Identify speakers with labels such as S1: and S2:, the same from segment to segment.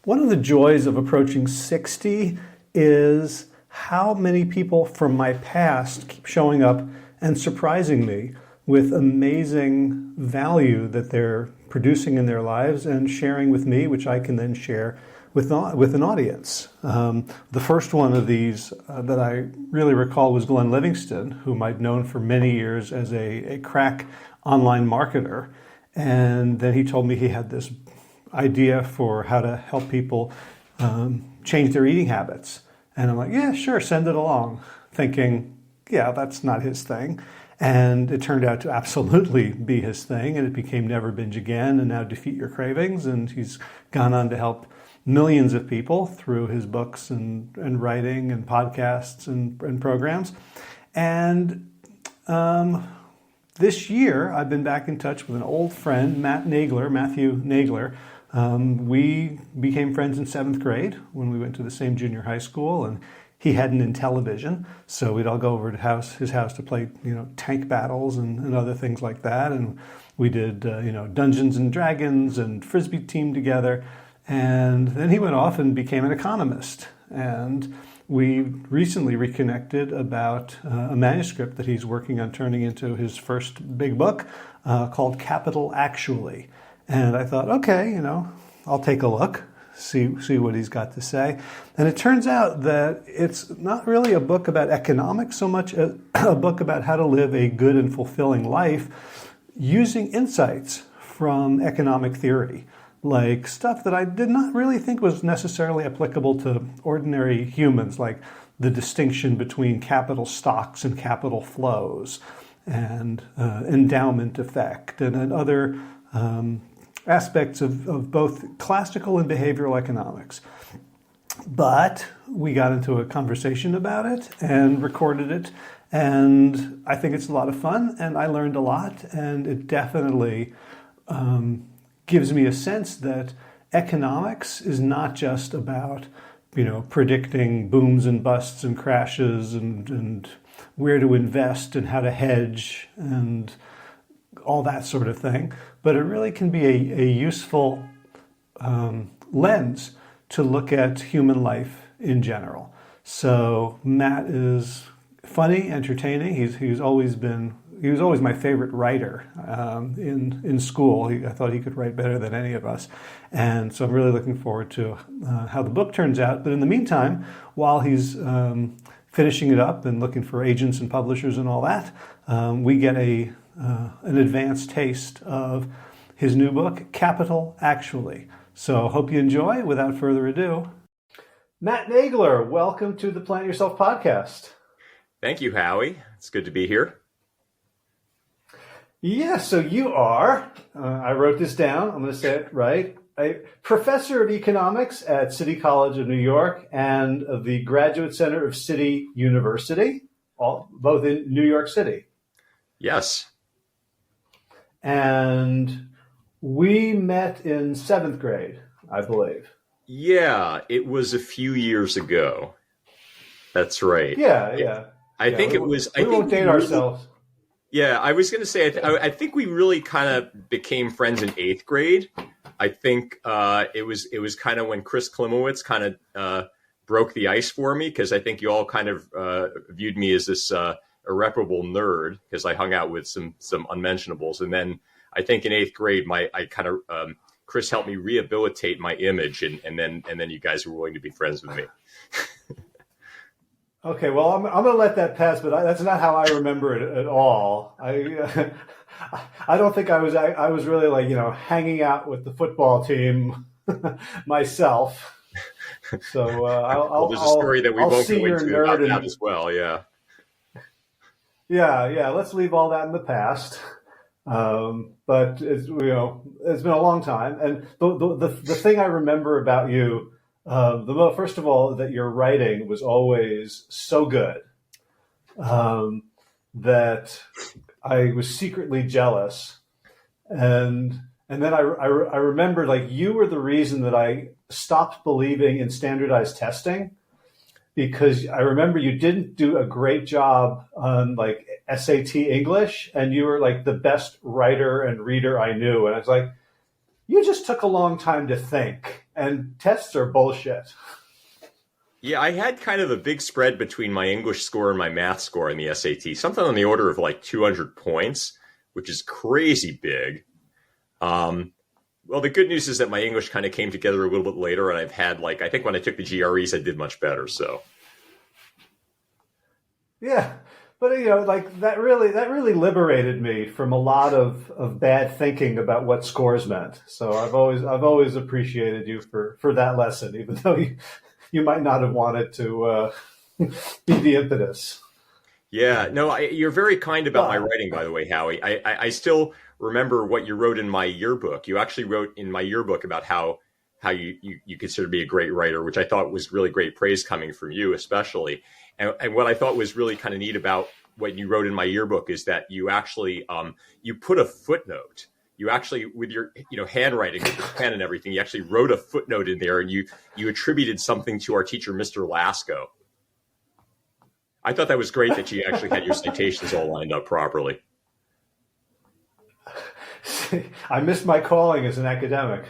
S1: One of the joys of approaching 60 is how many people from my past keep showing up and surprising me with amazing value that they're producing in their lives and sharing with me, which I can then share with an audience. The first one of these that I really recall was Glenn Livingston, whom I'd known for many years as a crack online marketer. And then he told me he had this idea for how to help people change their eating habits. And I'm like, yeah, sure, send it along, thinking, yeah, that's not his thing. And it turned out to absolutely be his thing, and it became Never Binge Again and now Defeat Your Cravings. And he's gone on to help millions of people through his books and writing and podcasts and programs. And this year, I've been back in touch with an old friend, Matthew Nagler. We became friends in 7th grade when we went to the same junior high school, and he hadn't in television, so we'd all go over to his house to play, tank battles and other things like that. And we did, Dungeons and Dragons and Frisbee team together. And then he went off and became an economist. And we recently reconnected about a manuscript that he's working on turning into his first big book called Capital Actually. And I thought, okay, I'll take a look, see what he's got to say. And it turns out that it's not really a book about economics so much as a book about how to live a good and fulfilling life using insights from economic theory, like stuff that I did not really think was necessarily applicable to ordinary humans, like the distinction between capital stocks and capital flows and endowment effect and other aspects of both classical and behavioral economics. But we got into a conversation about it and recorded it, and I think it's a lot of fun, and I learned a lot, and it definitely gives me a sense that economics is not just about, predicting booms and busts and crashes and where to invest and how to hedge and all that sort of thing, but it really can be a useful lens to look at human life in general. So Matt is funny, entertaining. He was always my favorite writer in school. I thought he could write better than any of us. And so I'm really looking forward to how the book turns out. But in the meantime, while he's finishing it up and looking for agents and publishers and all that, we get an advanced taste of his new book, Capital Actually. So hope you enjoy. Without further ado, Matt Nagler, welcome to the Plant Yourself podcast.
S2: Thank you, Howie. It's good to be here.
S1: Yeah, so you are, I wrote this down, I'm going to say it right, a professor of economics at City College of New York and of the Graduate Center of City University, both in New York City.
S2: Yes.
S1: And we met in 7th grade, I believe.
S2: Yeah, it was a few years ago. That's right.
S1: Yeah.
S2: I think it was.
S1: We won't date ourselves.
S2: Yeah, I was going to say, I think we really kind of became friends in 8th grade. I think it was kind of when Chris Klimowitz kind of broke the ice for me, because I think you all kind of viewed me as this irreparable nerd because I hung out with some unmentionables. And then I think in 8th grade, Chris helped me rehabilitate my image, and then you guys were willing to be friends with me.
S1: Okay, well, I'm going to let that pass, but that's not how I remember it at all. I don't think I was really hanging out with the football team myself. So
S2: well, there's a story that we won't go into about that as well. Yeah.
S1: Yeah. Let's leave all that in the past. But it's been a long time, and the thing I remember about you. First of all, that your writing was always so good that I was secretly jealous, and then I remember you were the reason that I stopped believing in standardized testing, because I remember you didn't do a great job on SAT English, and you were the best writer and reader I knew, and I was like, you just took a long time to think. and tests are bullshit.
S2: Yeah, I had kind of a big spread between my English score and my math score in the SAT, something on the order of like 200 points, which is crazy big. Well, the good news is that my English kind of came together a little bit later, and I've had like, I think when I took the GREs, I did much better. So,
S1: Yeah, but like that really liberated me from a lot of bad thinking about what scores meant. So I've always appreciated you for that lesson, even though you might not have wanted to be the impetus.
S2: yeah, no, you're very kind about my writing, by the way, Howie. I still remember what you wrote in my yearbook. You actually wrote in my yearbook about how you consider me a great writer, which I thought was really great praise coming from you, especially. And what I thought was really kind of neat about what you wrote in my yearbook is that you actually you put a footnote. You actually, with your handwriting, with your pen and everything, you actually wrote a footnote in there, and you attributed something to our teacher, Mr. Lasco. I thought that was great that you actually had your citations all lined up properly.
S1: I missed my calling as an academic.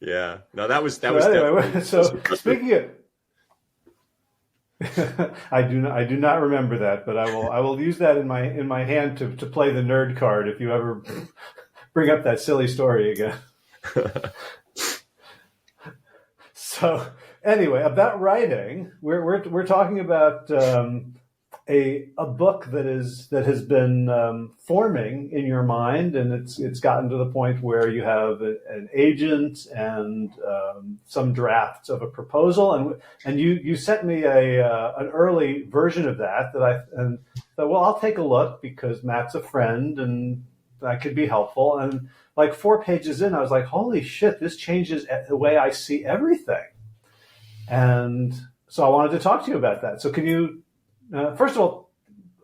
S2: Yeah, no, that was
S1: anyway, so speaking of, I do not remember that, but I will use that in my hand to play the nerd card if you ever bring up that silly story again. So anyway, about writing, we're talking about a book that has been forming in your mind, and it's gotten to the point where you have an agent and some drafts of a proposal, and you sent me an early version of that I thought, well, I'll take a look because Matt's a friend and that could be helpful. And like 4 pages in, I was like, holy shit, this changes the way I see everything. And so I wanted to talk to you about that. So can you first of all,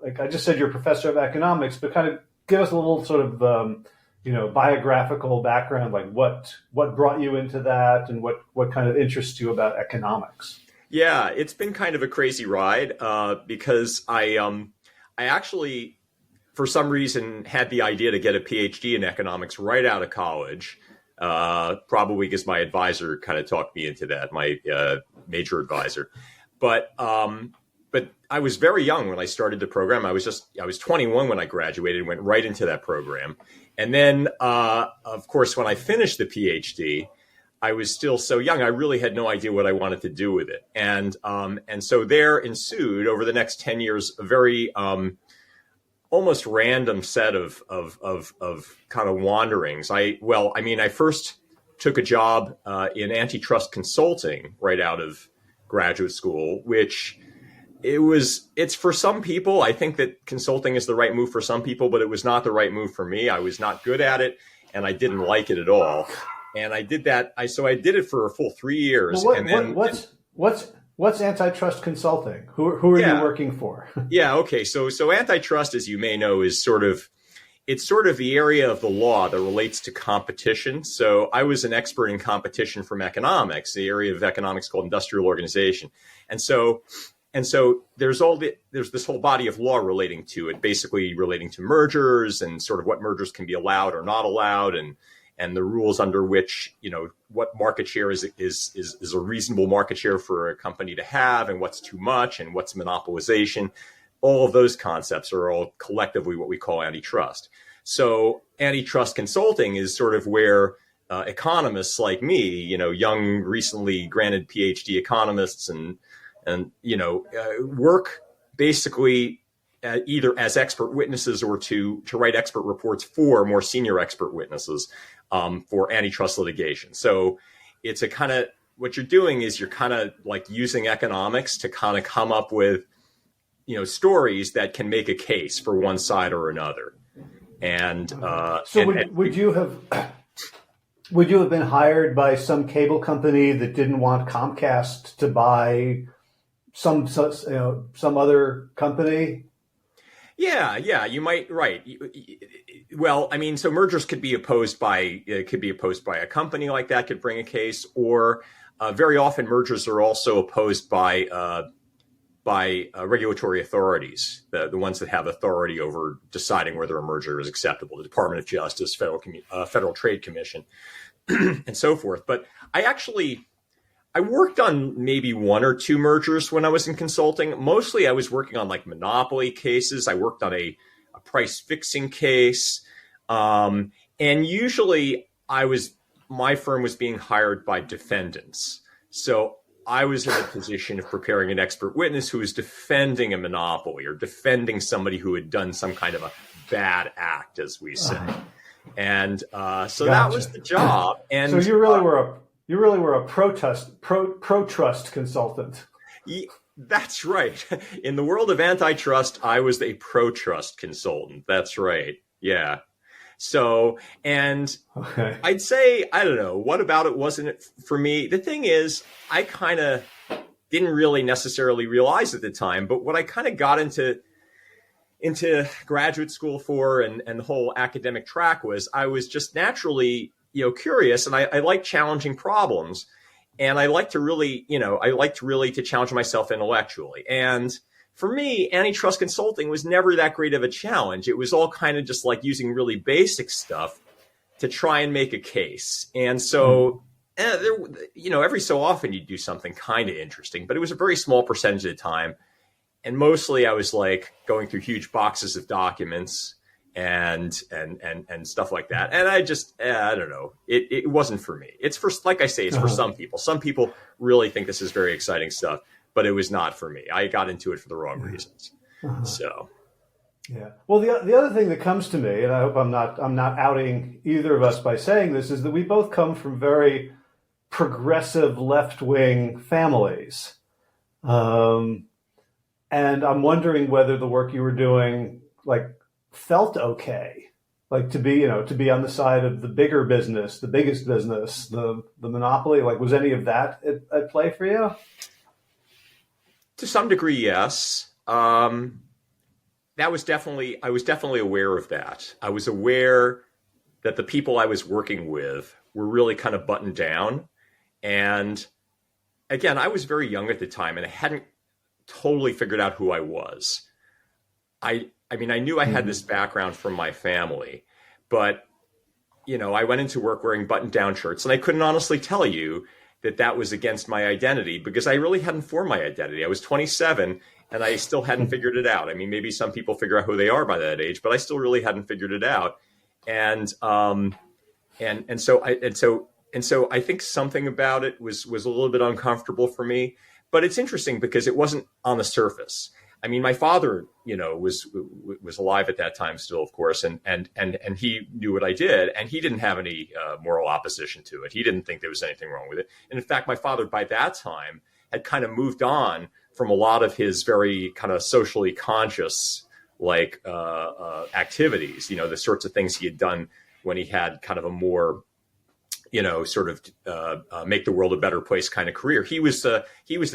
S1: like I just said, you're a professor of economics, but kind of give us a little sort of, biographical background, like what brought you into that and what kind of interests you about economics.
S2: Yeah, it's been kind of a crazy ride because I actually, for some reason, had the idea to get a PhD in economics right out of college, probably because my advisor kind of talked me into that, my major advisor. But I was very young when I started the program. I was 21 when I graduated and went right into that program. And then, of course, when I finished the PhD, I was still so young. I really had no idea what I wanted to do with it. And so there ensued over the next 10 years, a very almost random set of kind of wanderings. I first took a job in antitrust consulting right out of graduate school, which it's for some people. I think that consulting is the right move for some people, but it was not the right move for me. I was not good at it and I didn't like it at all. And I did that. So I did it for a full 3 years.
S1: Well, what's antitrust consulting? Who are you working for?
S2: Yeah. Okay. So antitrust, as you may know, is sort of the area of the law that relates to competition. So I was an expert in competition from economics, the area of economics called industrial organization. And so there's this whole body of law relating to it, basically relating to mergers and sort of what mergers can be allowed or not allowed, and the rules under which, what market share is a reasonable market share for a company to have, and what's too much, and what's monopolization. All of those concepts are all collectively what we call antitrust. So antitrust consulting is sort of where economists like me, young, recently granted PhD economists and work basically either as expert witnesses or to write expert reports for more senior expert witnesses for antitrust litigation. So it's a kind of, what you're doing is you're kind of like using economics to kind of come up with, stories that can make a case for one side or another. And
S1: would you have been hired by some cable company that didn't want Comcast to buy some other company?
S2: Yeah, you might, right. Well, I mean, so mergers could be opposed by a company like that could bring a case, or very often mergers are also opposed by by regulatory authorities, the ones that have authority over deciding whether a merger is acceptable, the Department of Justice, Federal Trade Commission, and so forth. But I worked on maybe one or two mergers when I was in consulting. Mostly I was working on like monopoly cases. I worked on a price fixing case. And usually my firm was being hired by defendants. So I was in the position of preparing an expert witness who was defending a monopoly or defending somebody who had done some kind of a bad act, as we say. And so
S1: Gotcha.
S2: That was the job. And
S1: so you really were a pro-trust consultant.
S2: That's right. In the world of antitrust, I was a pro-trust consultant. That's right. Yeah. So, and
S1: okay.
S2: I'd say, I don't know, what about it wasn't it for me? The thing is, I kind of didn't really necessarily realize at the time, but what I kind of got into graduate school for and the whole academic track was I was just naturally, curious, and I like challenging problems, and I like to really to challenge myself intellectually. And for me, antitrust consulting was never that great of a challenge. It was all kind of just like using really basic stuff to try and make a case. And so, every so often you do something kind of interesting, but it was a very small percentage of the time. And mostly I was like going through huge boxes of documents and stuff like that. And I just, I don't know, it wasn't for me. It's for, like I say, it's for some people. Some people really think this is very exciting stuff, but it was not for me. I got into it for the wrong reasons. So.
S1: Yeah. Well, the other thing that comes to me, and I hope I'm not outing either of us by saying this, is that we both come from very progressive left-wing families. And I'm wondering whether the work you were doing, felt okay, to be on the side of the bigger business, the biggest business, the monopoly. Was any of that at play for you?
S2: To some degree, yes. I was definitely aware of that. I was aware that the people I was working with were really kind of buttoned down. And again, I was very young at the time and I hadn't totally figured out who I was. I mean, I knew I had this background from my family, but, I went into work wearing button down shirts and I couldn't honestly tell you that was against my identity because I really hadn't formed my identity. I was 27 and I still hadn't figured it out. I mean, maybe some people figure out who they are by that age, but I still really hadn't figured it out. And so I think something about it was a little bit uncomfortable for me, but it's interesting because it wasn't on the surface. I mean, my father, was alive at that time still, of course, and he knew what I did, and he didn't have any moral opposition to it. He didn't think there was anything wrong with it. And in fact, my father by that time had kind of moved on from a lot of his very kind of socially conscious activities, the sorts of things he had done when he had kind of a more make the world a better place kind of career. He was at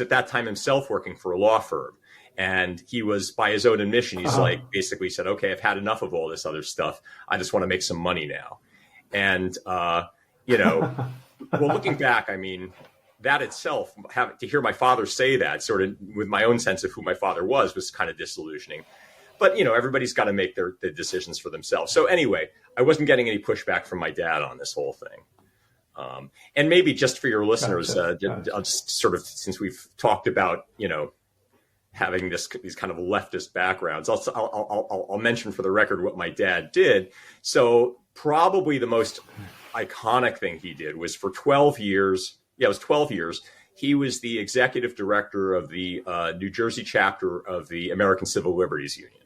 S2: that time himself working for a law firm. And he was, by his own admission, he's basically said, okay, I've had enough of all this other stuff. I just want to make some money now. And, well, looking back, I mean, that itself, to hear my father say that sort of with my own sense of who my father was kind of disillusioning. But, everybody's got to make their decisions for themselves. So anyway, I wasn't getting any pushback from my dad on this whole thing. And maybe just for your listeners, I'll just sort of, since we've talked about, having these kind of leftist backgrounds, I'll mention for the record what my dad did. So probably the most iconic thing he did was for 12 years. Yeah, it was 12 years. He was the executive director of the New Jersey chapter of the American Civil Liberties Union.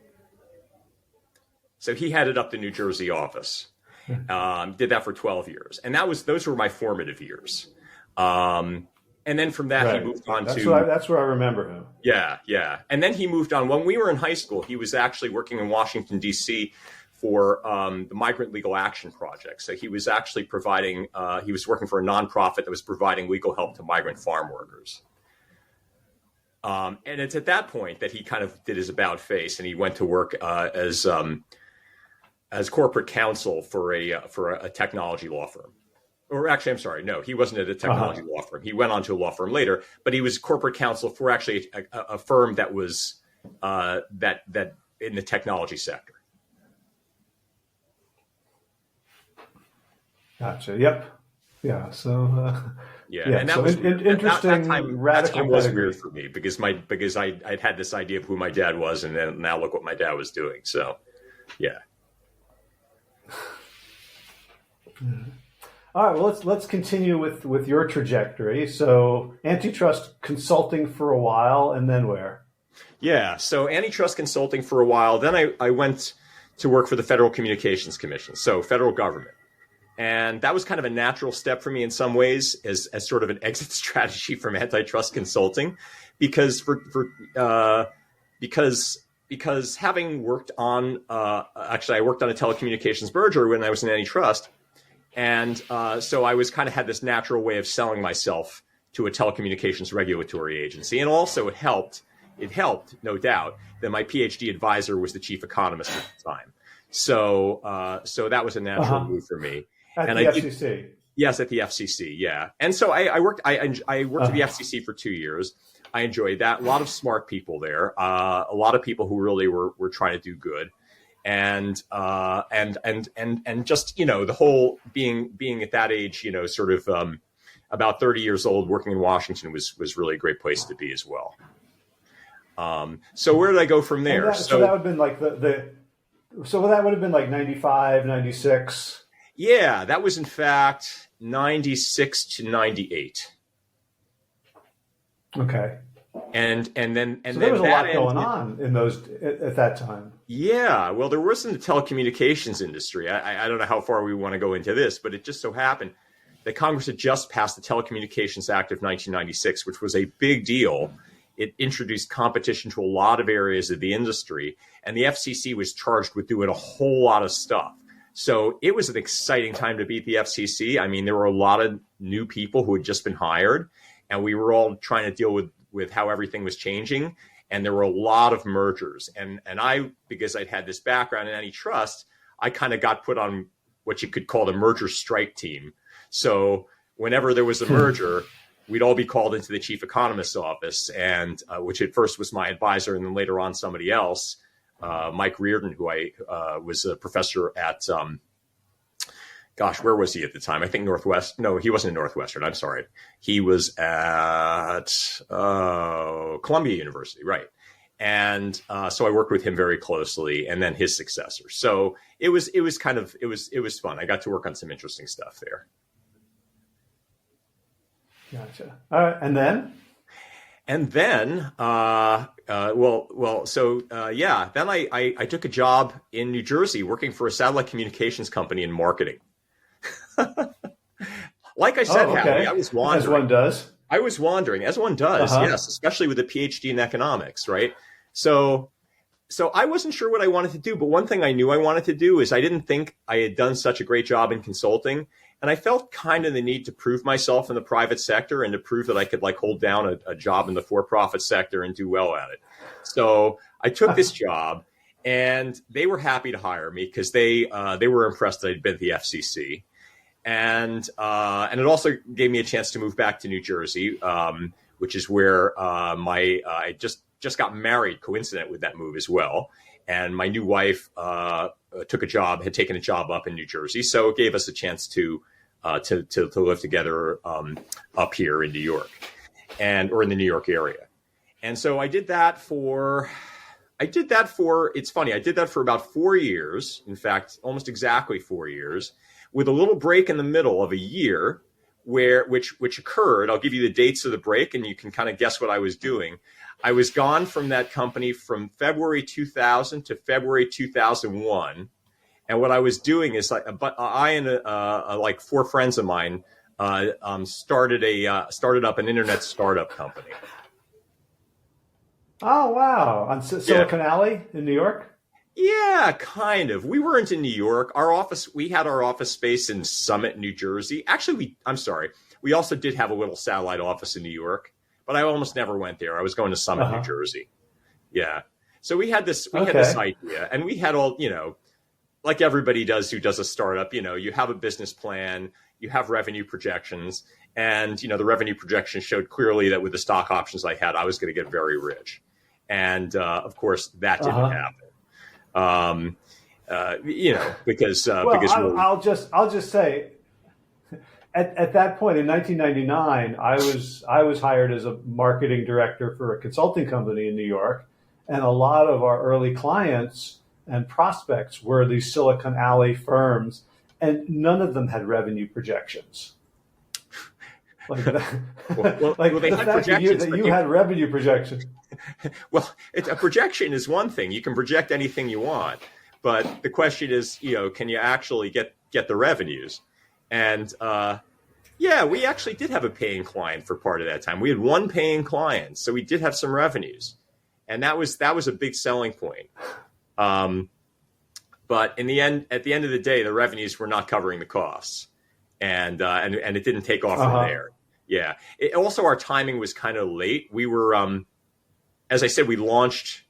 S2: So he headed up the New Jersey office. Did that for 12 years. And those were my formative years. And then from that, he moved on
S1: that's where I remember him.
S2: Yeah. And then he moved on. When we were in high school, he was actually working in Washington, D.C. for the Migrant Legal Action Project. So he was actually he was working for a nonprofit that was providing legal help to migrant farm workers. And it's at that point that he kind of did his about face and he went to work as corporate counsel for a technology law firm. or actually, I'm sorry, no, he wasn't at a technology law firm. He went on to a law firm later, but he was corporate counsel for actually a firm that was that in the technology sector.
S1: Gotcha. Yep. Yeah. So. Yeah,
S2: and that
S1: so
S2: was
S1: interesting.
S2: That time was weird for me because I'd had this idea of who my dad was, and then now look what my dad was doing. So, yeah.
S1: All right. Well, let's continue with your trajectory. So, antitrust consulting for a while, and then where?
S2: Yeah. So, antitrust consulting for a while. Then I went to work for the Federal Communications Commission, so federal government. And that was kind of a natural step for me in some ways as sort of an exit strategy from antitrust consulting, because because having worked on actually I worked on a telecommunications merger when I was in antitrust, and so I was kind of had this natural way of selling myself to a telecommunications regulatory agency, and also it helped no doubt that my PhD advisor was the chief economist at the time, so that was a natural move for me.
S1: At the FCC.
S2: Yes, at the FCC. Yeah. And so I worked at the FCC for 2 years. I enjoyed that. A lot of smart people there. A lot of people who really were trying to do good. And just, the whole being at that age, sort of about 30 years old, working in Washington was really a great place to be as well. So where did I go from there?
S1: So that would have been like so that would have been like 95, 96.
S2: Yeah, that was in fact 96 to 98.
S1: Okay.
S2: And then
S1: there was a lot going on in those at that time.
S2: Yeah, well, there was in the telecommunications industry. I don't know how far we want to go into this, but it just so happened that Congress had just passed the Telecommunications Act of 1996, which was a big deal. It introduced competition to a lot of areas of the industry, and the FCC was charged with doing a whole lot of stuff. So it was an exciting time to be at the FCC. I mean, there were a lot of new people who had just been hired, and we were all trying to deal with how everything was changing. And there were a lot of mergers. And I, because I'd had this background in antitrust, I kind of got put on what you could call the merger strike team. So whenever there was a merger, we'd all be called into the chief economist's office, and which at first was my advisor, and then later on somebody else. Mike Reardon, who I was a professor at, where was he at the time? I think Northwest. No, he wasn't at Northwestern. I'm sorry. He was at Columbia University, right? And so I worked with him very closely, and then his successor. So it was fun. I got to work on some interesting stuff there.
S1: Gotcha. All right, and then.
S2: And then, then I took a job in New Jersey working for a satellite communications company in marketing. Like I said, Howie, I was wandering.
S1: As one does.
S2: I was wandering, as one does, yes, especially with a PhD in economics, right? So I wasn't sure what I wanted to do, but one thing I knew I wanted to do is I didn't think I had done such a great job in consulting. And I felt kind of the need to prove myself in the private sector and to prove that I could hold down a job in the for-profit sector and do well at it. So I took this job, and they were happy to hire me because they were impressed that I'd been at the FCC. And it also gave me a chance to move back to New Jersey, which is where I just got married, coincident with that move as well. And my new wife had taken a job up in New Jersey, so it gave us a chance to live together up here in New York, or in the New York area. And so I did that for it's funny, I did that for about 4 years. In fact, almost exactly 4 years, with a little break in the middle of a year, which occurred. I'll give you the dates of the break, and you can kind of guess what I was doing. I was gone from that company from February 2000 to February 2001. And what I was doing is I and four friends of mine started up an internet startup company.
S1: Oh, wow. On Silicon Alley in New York?
S2: Yeah, kind of. We weren't in New York. We had our office space in Summit, New Jersey. Actually, we also did have a little satellite office in New York, but I almost never went there. I was going to Summit, New Jersey. Yeah. So we had this idea, and we had all, like everybody does who does a startup, you have a business plan, you have revenue projections, and the revenue projections showed clearly that with the stock options I had, I was going to get very rich, and of course that didn't happen. Because
S1: I'll just say, at that point in 1999, I was hired as a marketing director for a consulting company in New York, and a lot of our early clients and prospects were these Silicon Alley firms, and none of them had revenue projections. Like that,
S2: they
S1: the
S2: had
S1: fact
S2: projections,
S1: that you had revenue projections.
S2: Well, a projection is one thing. You can project anything you want, but the question is, can you actually get the revenues? And we actually did have a paying client for part of that time. We had one paying client, so we did have some revenues, and that was a big selling point. But at the end of the day, the revenues were not covering the costs, and it didn't take off from there. Yeah. Also, our timing was kind of late. We were, as I said, we launched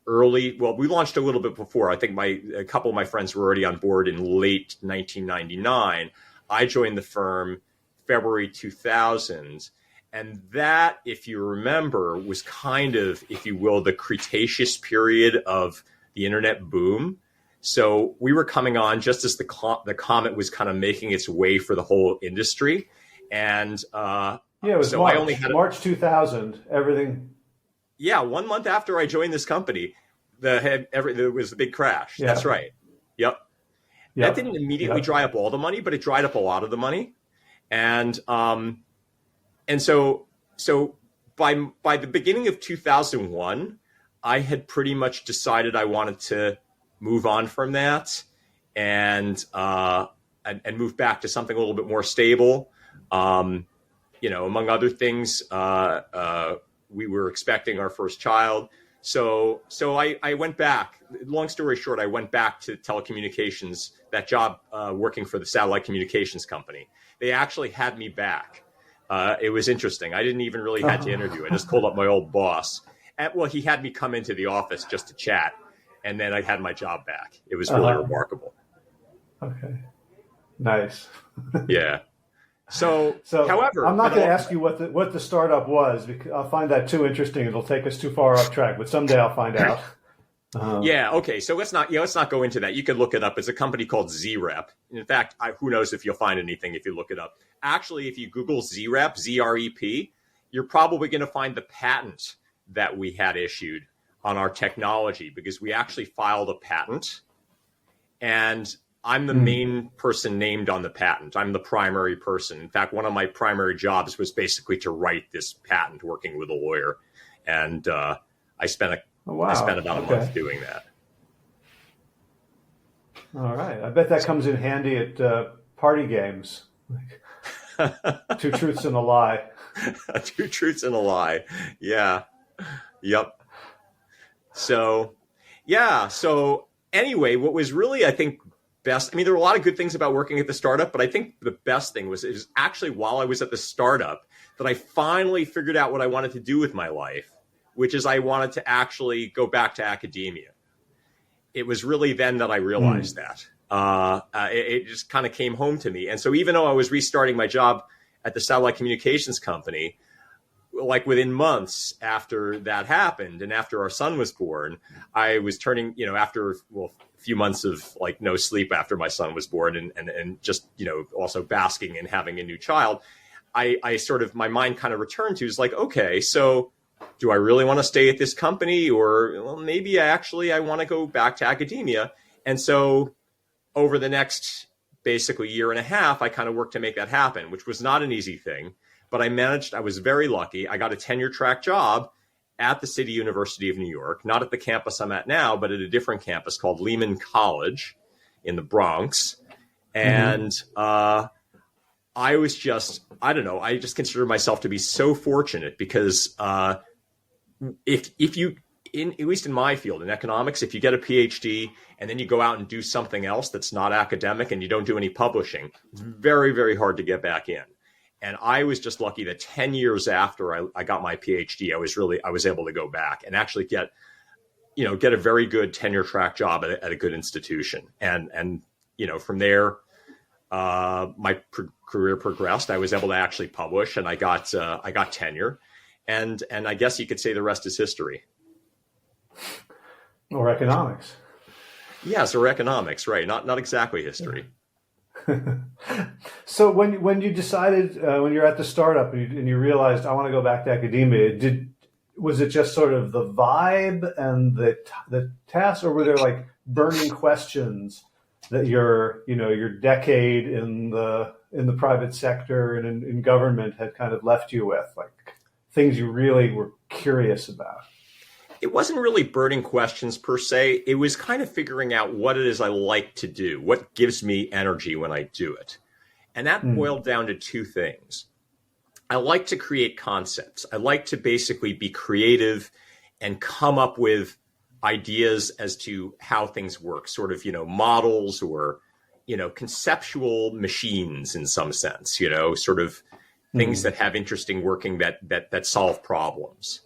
S2: early. Well, we launched a little bit before. I think a couple of my friends were already on board in late 1999. I joined the firm February 2000. And that, if you remember, was kind of, if you will, the Cretaceous period of the internet boom. So we were coming on just as the comet was kind of making its way for the whole industry. And
S1: it was March. I only had March 2000. Everything.
S2: Yeah, 1 month after I joined this company, there was a big crash. Yeah. That's right. Yep. That didn't immediately dry up all the money, but it dried up a lot of the money. And so by the beginning of 2001, I had pretty much decided I wanted to move on from that and move back to something a little bit more stable. Among other things, we were expecting our first child. So I went back. Long story short, I went back to telecommunications, that job working for the satellite communications company. They actually had me back. It was interesting. I didn't even really have to interview. I just called up my old boss. He had me come into the office just to chat, and then I had my job back. It was really remarkable.
S1: Okay. Nice.
S2: Yeah. So, however,
S1: I'm not going to ask you what the startup was, because I'll find that too interesting. It'll take us too far off track, but someday I'll find out.
S2: Yeah. Okay. So let's not go into that. You can look it up. It's a company called ZREP. In fact, who knows if you'll find anything if you look it up. Actually, if you Google ZREP, ZREP, you're probably going to find the patent that we had issued on our technology, because we actually filed a patent, and I'm the main person named on the patent. I'm the primary person. In fact, one of my primary jobs was basically to write this patent, working with a lawyer, and I spent about a month doing that.
S1: All right. I bet that comes in handy at party games. Two truths and a lie.
S2: Two truths and a lie. Yeah. Yep. So anyway, what was really, I think, best, there were a lot of good things about working at the startup, but I think the best thing was actually while I was at the startup that I finally figured out what I wanted to do with my life, which is I wanted to actually go back to academia. It was really then that I realized that. It just kind of came home to me. And so even though I was restarting my job at the satellite communications company, like within months after that happened and after our son was born, I was turning, after a few months of like no sleep after my son was born and just, also basking in having a new child, I sort of, my mind kind of returned to is like, okay, so do I really want to stay at this company, or maybe I want to go back to academia? And so over the next basically year and a half, I kind of worked to make that happen, which was not an easy thing. But I was very lucky. I got a tenure track job at the City University of New York, not at the campus I'm at now, but at a different campus called Lehman College in the Bronx. And I just consider myself to be so fortunate because if you, at least in my field, in economics, if you get a PhD and then you go out and do something else that's not academic and you don't do any publishing, it's very, very hard to get back in. And I was just lucky that 10 years after I got my PhD, I was able to go back and actually get a very good tenure track job at a good institution. And from there, career progressed. I was able to actually publish, and I got tenure, and I guess you could say the rest is history.
S1: Or economics.
S2: Yes, or economics, right? Not exactly history.
S1: So when you decided, when you're at the startup and you realized I want to go back to academia, was it just sort of the vibe and the task, or were there like burning questions that your decade in the private sector and in government had kind of left you with, like things you really were curious about?
S2: It wasn't really burning questions per se. It was kind of figuring out what it is I like to do, what gives me energy when I do it. And that boiled down to two things. I like to create concepts. I like to basically be creative and come up with ideas as to how things work, sort of, models or, conceptual machines in some sense, sort of things that have interesting working that solve problems.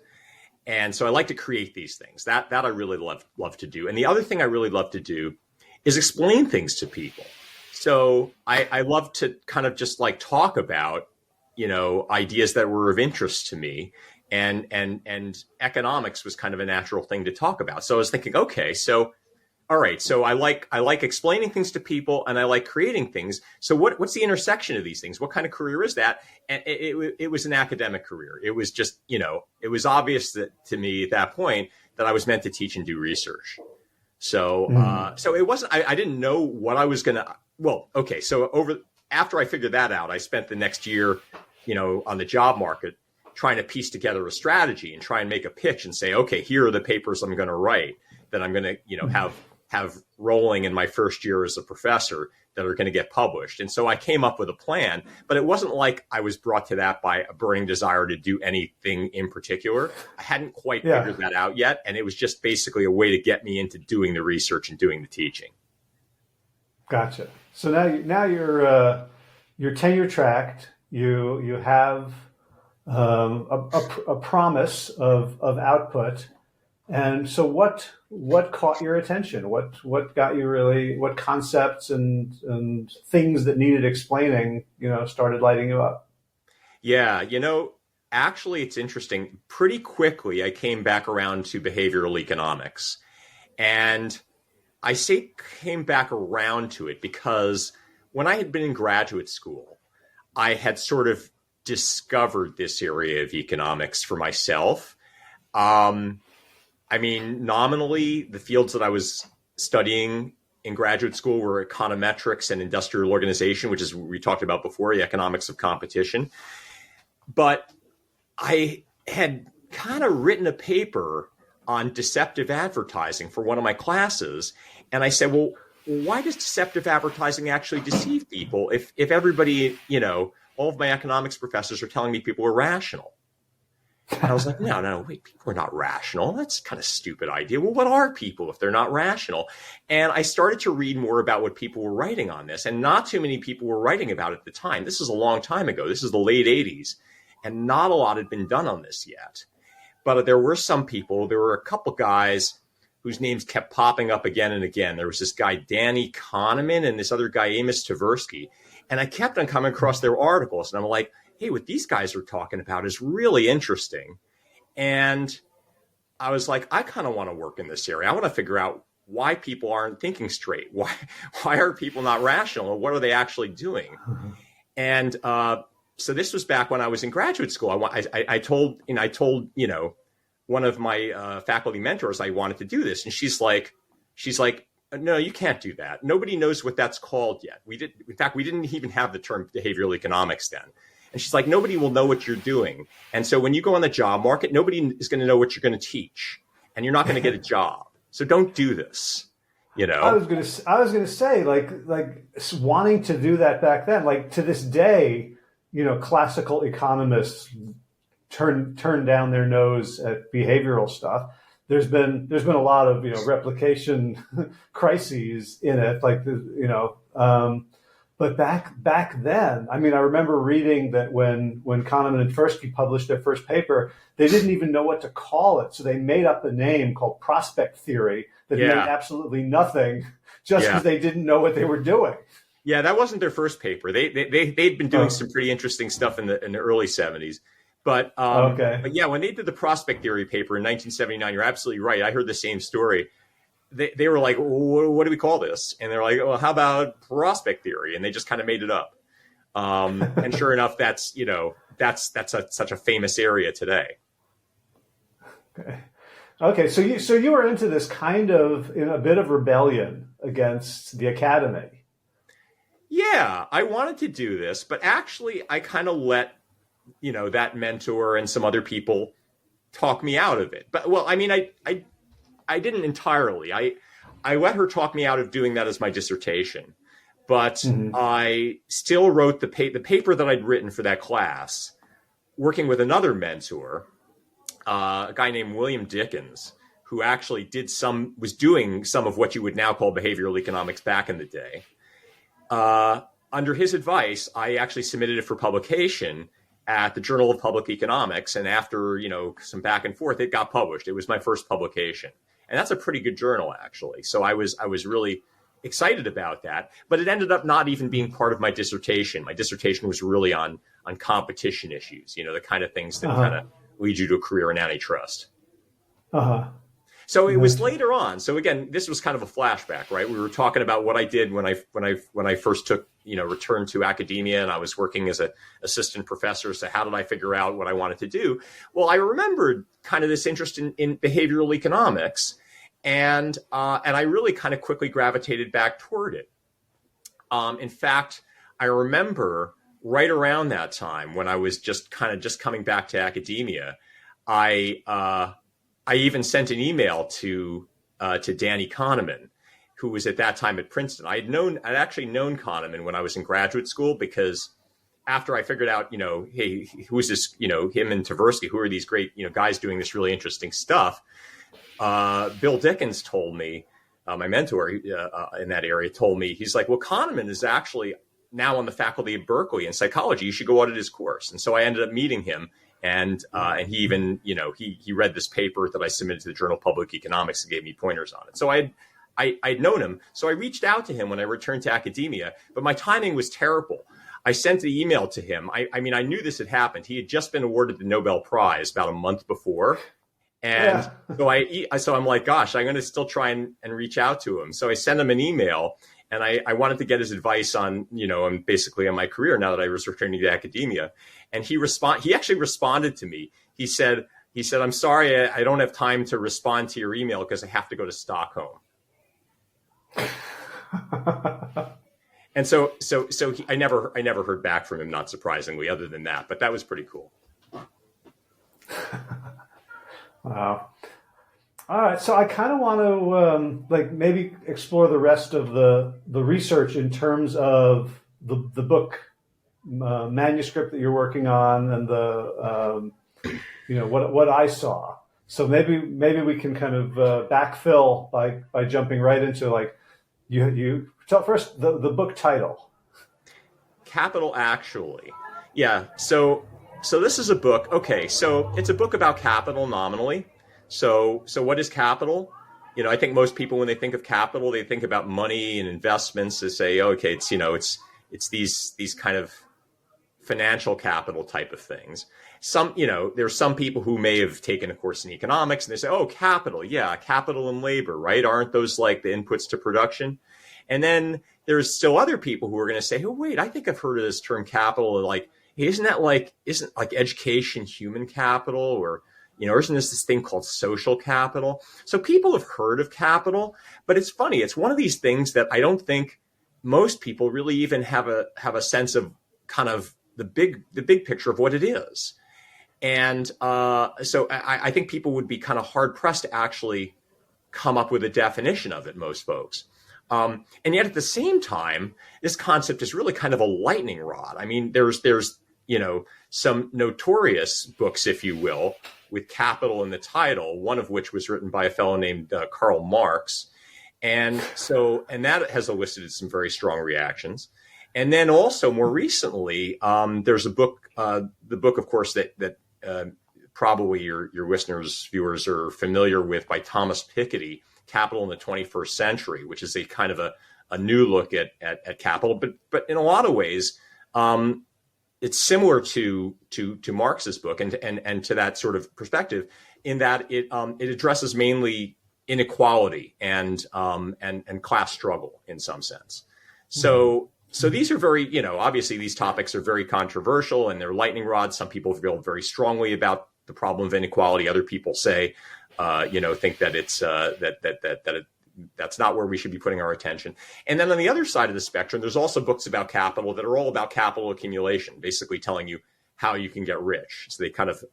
S2: And so I like to create these things. That I really love to do. And the other thing I really love to do is explain things to people. So I love to kind of just like talk about, ideas that were of interest to me. And economics was kind of a natural thing to talk about. So I was thinking, okay, so all right, so I like explaining things to people, and I like creating things. So what's the intersection of these things? What kind of career is that? And it was an academic career. It was just, it was obvious to me at that point that I was meant to teach and do research. So so it wasn't. I didn't know what I was gonna. Well, okay. So after I figured that out, I spent the next year, on the job market, trying to piece together a strategy and try and make a pitch and say, okay, here are the papers I'm going to write that I'm going to, have rolling in my first year as a professor that are going to get published. And so I came up with a plan, but it wasn't like I was brought to that by a burning desire to do anything in particular. I hadn't quite figured that out yet. And it was just basically a way to get me into doing the research and doing the teaching.
S1: Gotcha. So now you're tenure tracked. You have a promise of output. And so what caught your attention? What got you really, what concepts and things that needed explaining, started lighting you up?
S2: Yeah, actually it's interesting. Pretty quickly I came back around to behavioral economics. And I say came back around to it because when I had been in graduate school, I had sort of discovered this area of economics for myself. Nominally, the fields that I was studying in graduate school were econometrics and industrial organization, which is what we talked about before, the economics of competition. But I had kind of written a paper on deceptive advertising for one of my classes. And I said, well, why does deceptive advertising actually deceive people if everybody, all of my economics professors are telling me people are rational? And I was like, no, wait, people are not rational. That's kind of a stupid idea. Well, what are people if they're not rational? And I started to read more about what people were writing on this. And not too many people were writing about it at the time. This is a long time ago. This is the late 80s. And not a lot had been done on this yet. But there were some people, there were a couple guys whose names kept popping up again and again. There was this guy, Danny Kahneman, and this other guy, Amos Tversky. And I kept on coming across their articles. And I'm like, hey, what these guys are talking about is really interesting. And I was like, I kind of want to work in this area. I want to figure out why people aren't thinking straight. Why are people not rational? And what are they actually doing? And so this was back when I was in graduate school. I told one of my faculty mentors I wanted to do this. And she's like, no, you can't do that. Nobody knows what that's called yet. In fact, we didn't even have the term behavioral economics then. And she's like, nobody will know what you're doing. And so when you go on the job market, nobody is going to know what you're going to teach, and you're not going to get a job. So don't do this.
S1: I was going to say, like wanting to do that back then, like to this day, classical economists turn down their nose at behavioral stuff. There's been a lot of replication crises in it, but back then, I remember reading that when Kahneman and Tversky published their first paper, they didn't even know what to call it, so they made up a name called prospect theory that meant absolutely nothing, just because they didn't know what they were doing.
S2: Yeah, that wasn't their first paper. They'd been doing some pretty interesting stuff in the early 70s.
S1: Okay.
S2: But yeah, when they did the prospect theory paper in 1979, you're absolutely right. I heard the same story. They were like, what do we call this? And they're like, well, how about prospect theory? And they just kind of made it up. And sure enough, that's such a famous area today.
S1: Okay. Okay. So you were into this kind of in a bit of rebellion against the academy.
S2: Yeah, I wanted to do this, but actually I kind of let, that mentor and some other people talk me out of it. But well, I mean, I didn't entirely. I let her talk me out of doing that as my dissertation, but
S1: Mm-hmm.
S2: I still wrote the paper that I'd written for that class, working with another mentor, a guy named William Dickens, who actually was doing some of what you would now call behavioral economics back in the day. Under his advice, I actually submitted it for publication at the Journal of Public Economics. And after, some back and forth, it got published. It was my first publication. And that's a pretty good journal, actually. So I was really excited about that. But it ended up not even being part of my dissertation. My dissertation was really on competition issues, the kind of things that kind of lead you to a career in antitrust.
S1: Uh-huh.
S2: So it was later on. So again, this was kind of a flashback, right? We were talking about what I did when I first took, returned to academia, and I was working as an assistant professor. So how did I figure out what I wanted to do? Well, I remembered kind of this interest in behavioral economics, and I really kind of quickly gravitated back toward it. In fact, I remember right around that time when I was just coming back to academia, I even sent an email to Danny Kahneman, who was at that time at Princeton. I'd actually known Kahneman when I was in graduate school, because after I figured out, hey, who's this, him and Tversky, who are these great, guys doing this really interesting stuff. Bill Dickens told me, my mentor in that area told me, he's like, well, Kahneman is actually now on the faculty of Berkeley in psychology. You should go audit his course. And so I ended up meeting him. And he even, he read this paper that I submitted to the Journal of Public Economics and gave me pointers on it. So I'd known him. So I reached out to him when I returned to academia, but my timing was terrible. I sent the email to him. I mean, I knew this had happened. He had just been awarded the Nobel Prize about a month before. And so I'm like, gosh, I'm going to still try and reach out to him. So I sent him an email, and I wanted to get his advice on, and basically on my career now that I was returning to academia. And he actually responded to me. He said, I'm sorry, I don't have time to respond to your email because I have to go to Stockholm. And so I never heard back from him, not surprisingly, other than that. But that was pretty cool.
S1: Wow. All right. So I kind of want to maybe explore the rest of the research in terms of the book manuscript that you're working on, and the what I saw. So maybe we can kind of backfill by jumping right into you tell first the book title.
S2: Capital Actually. Yeah. So this is a book. Okay. So it's a book about capital nominally. So what is capital? I think most people, when they think of capital, they think about money and investments. They say, okay, it's these kind of financial capital type of things. There's some people who may have taken a course in economics, and they say, oh, capital. Yeah. Capital and labor, right? Aren't those like the inputs to production? And then there's still other people who are going to say, oh, wait, I think I've heard of this term capital. And isn't like education human capital, or, isn't this thing called social capital? So people have heard of capital, but it's funny. It's one of these things that I don't think most people really even have a sense of kind of the big picture of what it is. And so I think people would be kind of hard pressed to actually come up with a definition of it, most folks. And yet at the same time, this concept is really kind of a lightning rod. I mean, there's some notorious books, if you will, with capital in the title, one of which was written by a fellow named Karl Marx. And that has elicited some very strong reactions. And then also more recently, there's a book, the book, of course, that probably your listeners, viewers are familiar with, by Thomas Piketty, Capital in the 21st Century, which is a kind of a a new look at capital, but in a lot of ways, it's similar to Marx's book and to that sort of perspective, in that it addresses mainly inequality and class struggle in some sense. So these are very, obviously these topics are very controversial and they're lightning rods. Some people feel very strongly about the problem of inequality. Other people say, think that it's that's not where we should be putting our attention. And then on the other side of the spectrum, there's also books about capital that are all about capital accumulation, basically telling you how you can get rich. So they kind of,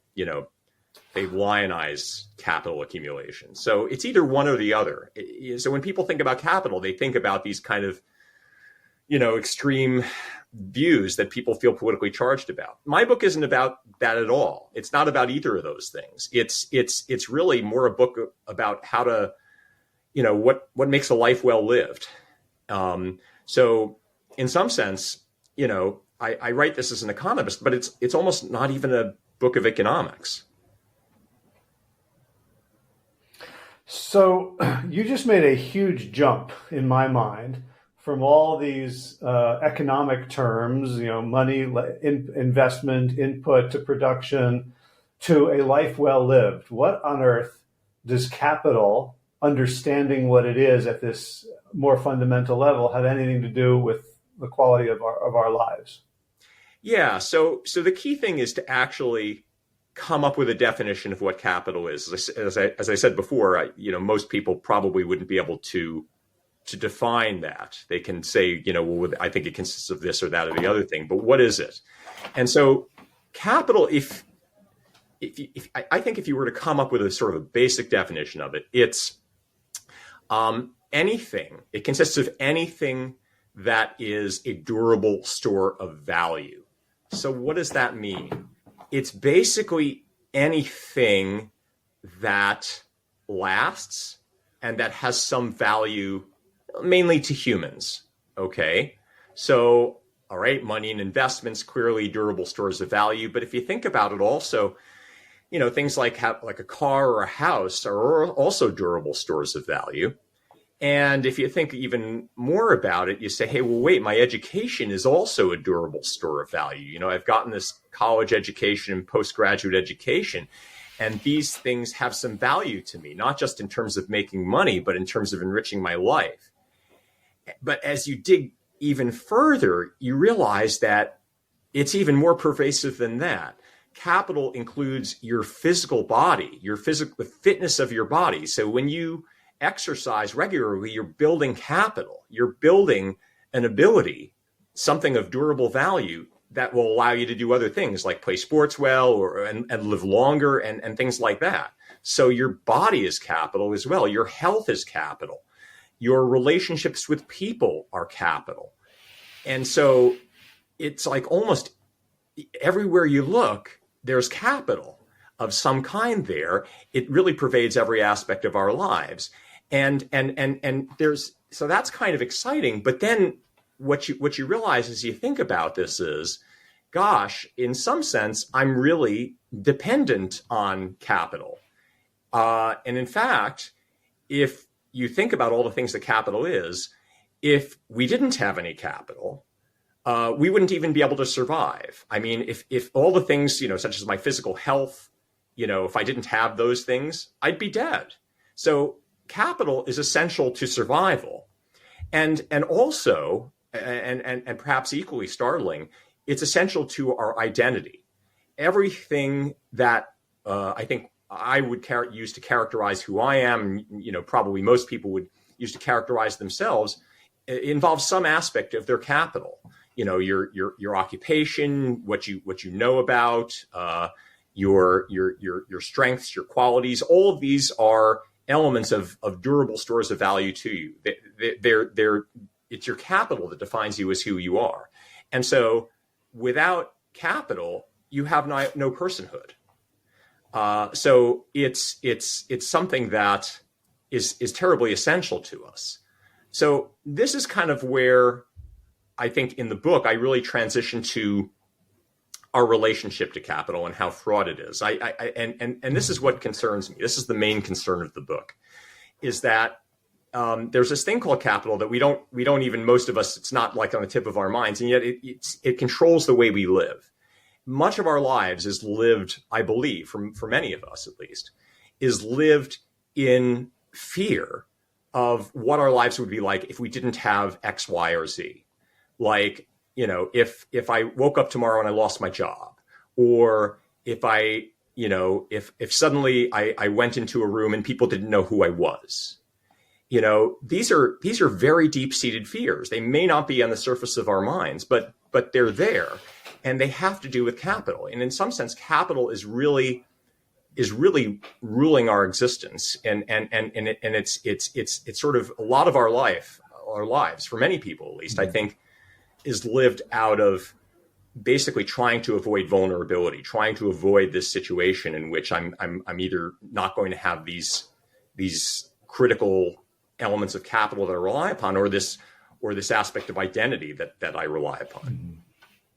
S2: they lionize capital accumulation. So it's either one or the other. So when people think about capital, they think about these kind of, extreme views that people feel politically charged about. My book isn't about that at all. It's not about either of those things. It's really more a book about how to, what makes a life well lived. So in some sense, I write this as an economist, but it's almost not even a book of economics.
S1: So you just made a huge jump in my mind from all these economic terms, money, investment, input to production, to a life well lived. What on earth does capital, understanding what it is at this more fundamental level, have anything to do with the quality of our lives?
S2: Yeah. So the key thing is to actually come up with a definition of what capital is. As I said before, most people probably wouldn't be able to define that. They can say, well, I think it consists of this or that or the other thing, but what is it? And so capital, I think if you were to come up with a sort of a basic definition of it, it's anything. It consists of anything that is a durable store of value. So what does that mean? It's basically anything that lasts and that has some value, mainly to humans. Okay. So, all right, money and investments, clearly durable stores of value. But if you think about it also, things like a car or a house are also durable stores of value. And if you think even more about it, you say, hey, well, wait, my education is also a durable store of value. I've gotten this college education and postgraduate education, and these things have some value to me, not just in terms of making money, but in terms of enriching my life. But as you dig even further, you realize that it's even more pervasive than that. Capital includes your physical body, the fitness of your body. So when you exercise regularly, you're building capital. You're building an ability, something of durable value that will allow you to do other things like play sports well and live longer and things like that. So your body is capital as well. Your health is capital. Your relationships with people are capital. And so it's like almost everywhere you look, there's capital of some kind there. It really pervades every aspect of our lives. And there's, so that's kind of exciting. But then what you realize as you think about this is, gosh, in some sense, I'm really dependent on capital. And in fact, if you think about all the things that capital is, if we didn't have any capital, we wouldn't even be able to survive. I mean, if all the things, such as my physical health, if I didn't have those things, I'd be dead. So capital is essential to survival. And also, and perhaps equally startling, it's essential to our identity. Everything that I think I would use to characterize who I am, probably most people would use to characterize themselves, involves some aspect of their capital. Your occupation, what you know about, your strengths, your qualities. All of these are elements of durable stores of value to you. It's your capital that defines you as who you are. And so without capital, you have no personhood. So it's something that is terribly essential to us. So this is kind of where I think in the book, I really transition to our relationship to capital and how fraught it is. And this is what concerns me. This is the main concern of the book, is that there's this thing called capital that we don't even, most of us, it's not like on the tip of our minds, and yet it controls the way we live. Much of our lives is lived, I believe, for many of us at least, is lived in fear of what our lives would be like if we didn't have X, Y, or Z. Like, if I woke up tomorrow and I lost my job, or if if suddenly I went into a room and people didn't know who I was. These are very deep-seated fears. They may not be on the surface of our minds, but they're there, and they have to do with capital. And in some sense, capital is really ruling our existence, and it's sort of a lot of our lives, for many people at least, I think, is lived out of basically trying to avoid vulnerability, trying to avoid this situation in which I'm either not going to have these critical elements of capital that I rely upon, or this aspect of identity that I rely upon.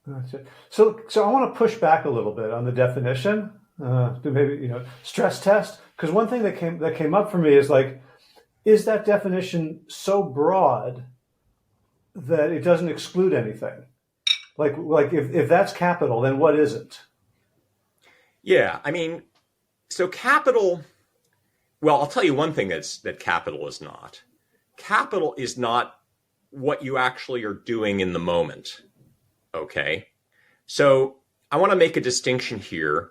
S1: That's it. So I want to push back a little bit on the definition. To maybe stress test, because one thing that came up for me is like, is that definition so broad that it doesn't exclude anything? Like if that's capital, then what isn't?
S2: Yeah, I mean, so capital. Well, I'll tell you one thing that capital is not. Capital is not what you actually are doing in the moment. Okay, so I want to make a distinction here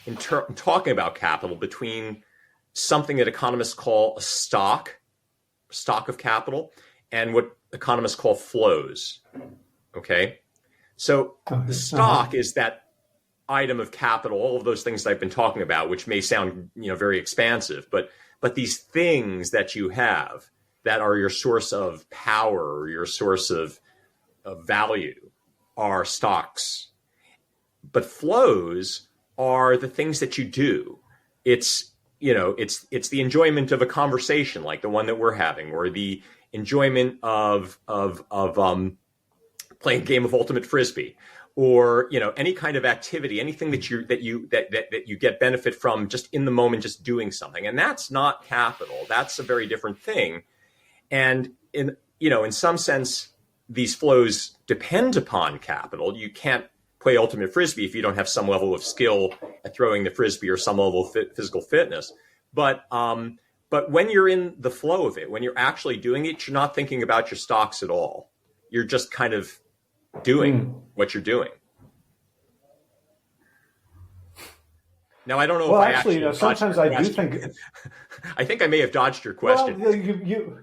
S2: in talking about capital between something that economists call a stock of capital, and what economists call flows. Okay, so the stock is that item of capital, all of those things that I've been talking about, which may sound very expansive, but these things that you have that are your source of power or your source of value are stocks. But flows are the things that you do. It's the enjoyment of a conversation like the one that we're having, or the enjoyment of playing a game of ultimate frisbee, or any kind of activity, anything that you get benefit from just in the moment, just doing something. And that's not capital. That's a very different thing. And in some sense, these flows depend upon capital. You can't play ultimate frisbee if you don't have some level of skill at throwing the frisbee or some level of physical fitness. But when you're in the flow of it, when you're actually doing it, you're not thinking about your stocks at all. You're just kind of doing what you're doing. Now, I don't know if I actually
S1: sometimes I do think.
S2: I think I may have dodged your question.
S1: Well, you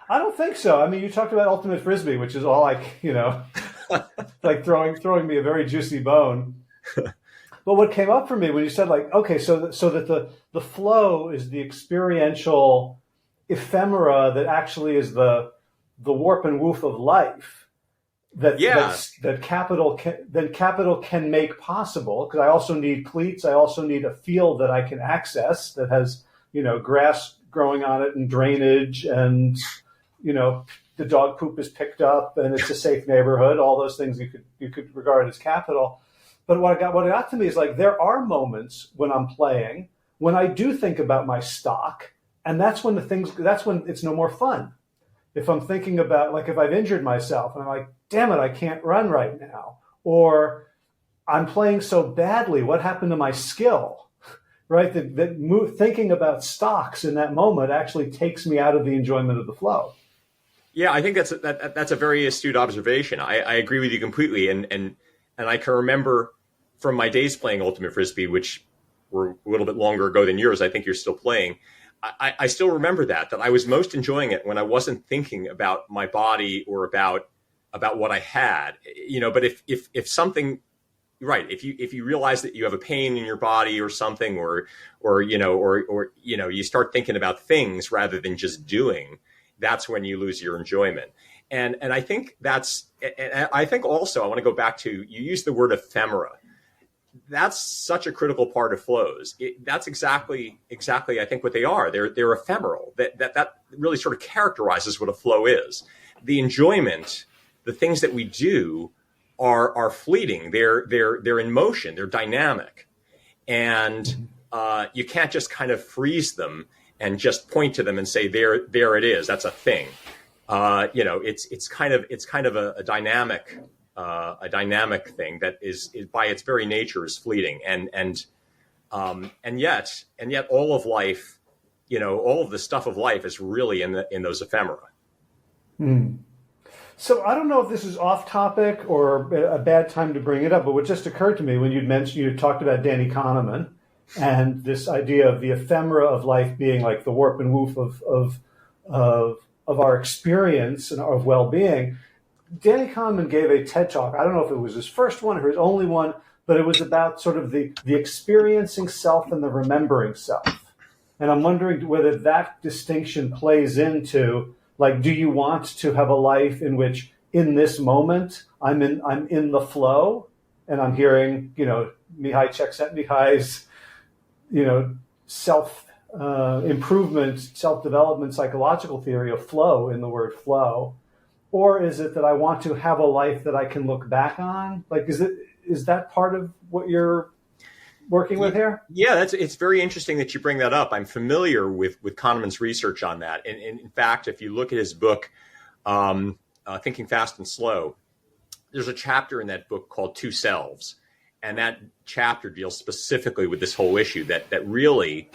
S1: I don't think so. I mean, you talked about ultimate frisbee, which is all like like throwing me a very juicy bone. But what came up for me when you said like, okay, so that the flow is the experiential ephemera that actually is the warp and woof of life. That capital can make possible, because I also need cleats. I also need a field that I can access that has grass growing on it and drainage, and the dog poop is picked up and it's a safe neighborhood. All those things you could regard as capital. But what got to me is like, there are moments when I'm playing when I do think about my stock, and that's when it's no more fun. If I'm thinking about, like, if I've injured myself and I'm like, damn it, I can't run right now, or I'm playing so badly, what happened to my skill, right? Thinking about stocks in that moment actually takes me out of the enjoyment of the flow.
S2: Yeah, I think that's a very astute observation. I agree with you completely, and I can remember from my days playing ultimate frisbee, which were a little bit longer ago than yours. I think you're still playing. I still remember that I was most enjoying it when I wasn't thinking about my body or about what I had, but if something, right, if you realize that you have a pain in your body or something, or you start thinking about things rather than just doing, that's when you lose your enjoyment. And I think I think also I want to go back to, you used the word ephemera. That's such a critical part of flows. That's exactly I think what they are. They're ephemeral. That really sort of characterizes what a flow is. The enjoyment, the things that we do are fleeting. They're in motion. They're dynamic, and you can't just kind of freeze them and just point to them and say, there it is. That's a thing. It's kind of a dynamic thing that is by its very nature is fleeting. And yet all of life, all of the stuff of life is really in those ephemera.
S1: So I don't know if this is off topic or a bad time to bring it up, but what just occurred to me when you talked about Danny Kahneman and this idea of the ephemera of life being like the warp and woof of our experience and of well-being. Danny Kahneman gave a TED Talk. I don't know if it was his first one or his only one, but it was about sort of the experiencing self and the remembering self. And I'm wondering whether that distinction plays into, like, do you want to have a life in which in this moment I'm in the flow and I'm hearing, Mihai Csikszentmihalyi's, self improvement, self-development, psychological theory of flow in the word flow? Or is it that I want to have a life that I can look back on? Like, is that part of what you're working with here?
S2: Yeah, it's very interesting that you bring that up. I'm familiar with Kahneman's research on that. And in fact, if you look at his book, Thinking Fast and Slow, there's a chapter in that book called Two Selves. And that chapter deals specifically with this whole issue that really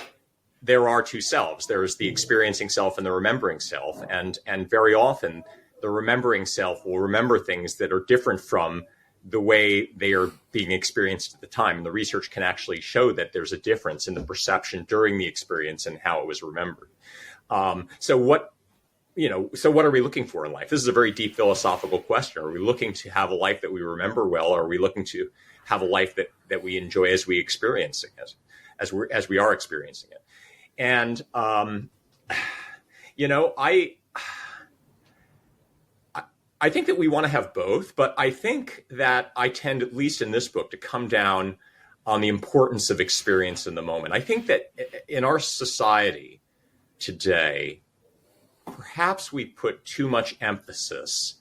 S2: there are two selves. There's the experiencing self and the remembering self. And very often the remembering self will remember things that are different from the way they are being experienced at the time. And the research can actually show that there's a difference in the perception during the experience and how it was remembered. So what are we looking for in life? This is a very deep philosophical question. Are we looking to have a life that we remember well? Or are we looking to have a life that we enjoy as we experience it, as we are experiencing it? And, I think that we want to have both, but I think that I tend, at least in this book, to come down on the importance of experience in the moment. I think that in our society today, perhaps we put too much emphasis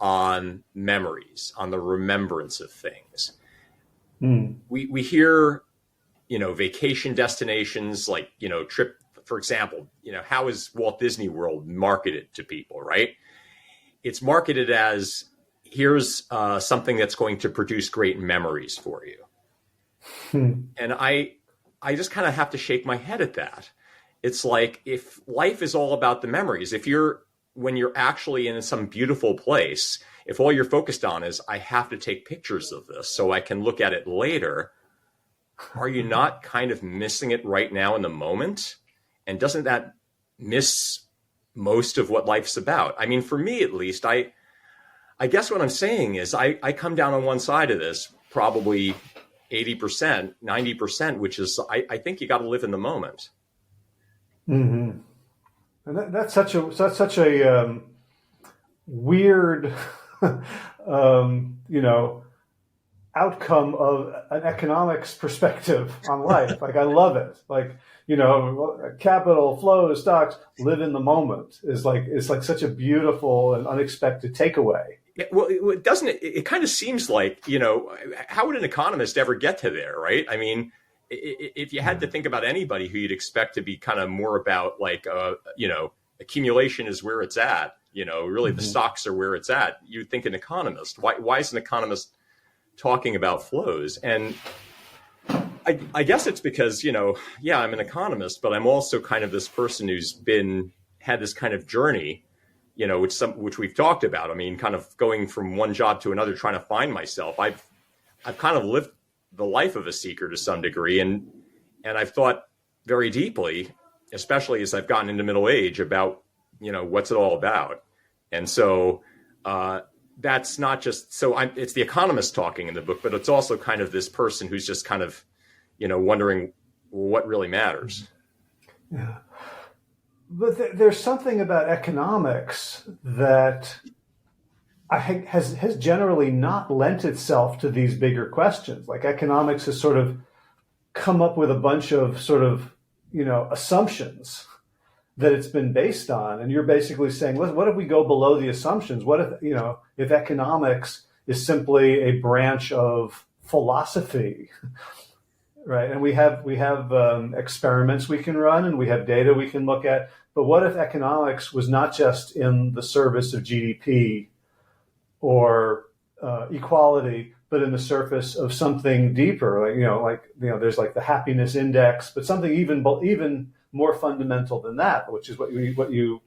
S2: on memories, on the remembrance of things. We hear, vacation destinations like, trip, for example, how is Walt Disney World marketed to people, right? It's marketed as, here's something that's going to produce great memories for you. And I just kind of have to shake my head at that. It's like, if life is all about the memories, when you're actually in some beautiful place, if all you're focused on is, I have to take pictures of this so I can look at it later, are you not kind of missing it right now in the moment? And doesn't that miss most of what life's about? I mean, for me, at least, I guess what I'm saying is I come down on one side of this, probably 80%, 90%, which is I think you got to live in the moment.
S1: Mm-hmm. And that's such a weird, outcome of an economics perspective on life. Like, I love it. Like, capital flows, stocks, live in the moment is like such a beautiful and unexpected takeaway.
S2: Yeah, well, it doesn't. It kind of seems like, how would an economist ever get to there, right? I mean, if you had to think about anybody who you'd expect to be kind of more about like, accumulation is where it's at, really the stocks are where it's at, you'd think an economist. Why is an economist talking about flows? And I guess it's because, I'm an economist, but I'm also kind of this person who's had this kind of journey, which we've talked about. I mean, kind of going from one job to another, trying to find myself. I've kind of lived the life of a seeker to some degree. And I've thought very deeply, especially as I've gotten into middle age, about, what's it all about? And so, that's not just, it's the economist talking in the book, but it's also kind of this person who's just kind of, wondering what really matters.
S1: Yeah. But there's something about economics that has generally not lent itself to these bigger questions. Like, economics has sort of come up with a bunch of sort of, assumptions that it's been based on. And you're basically saying, what if we go below the assumptions? What if, if economics is simply a branch of philosophy? right? And we have experiments we can run, and we have data we can look at. But what if economics was not just in the service of GDP or equality, but in the surface of something deeper, there's like the happiness index, but something even more fundamental than that, which is what you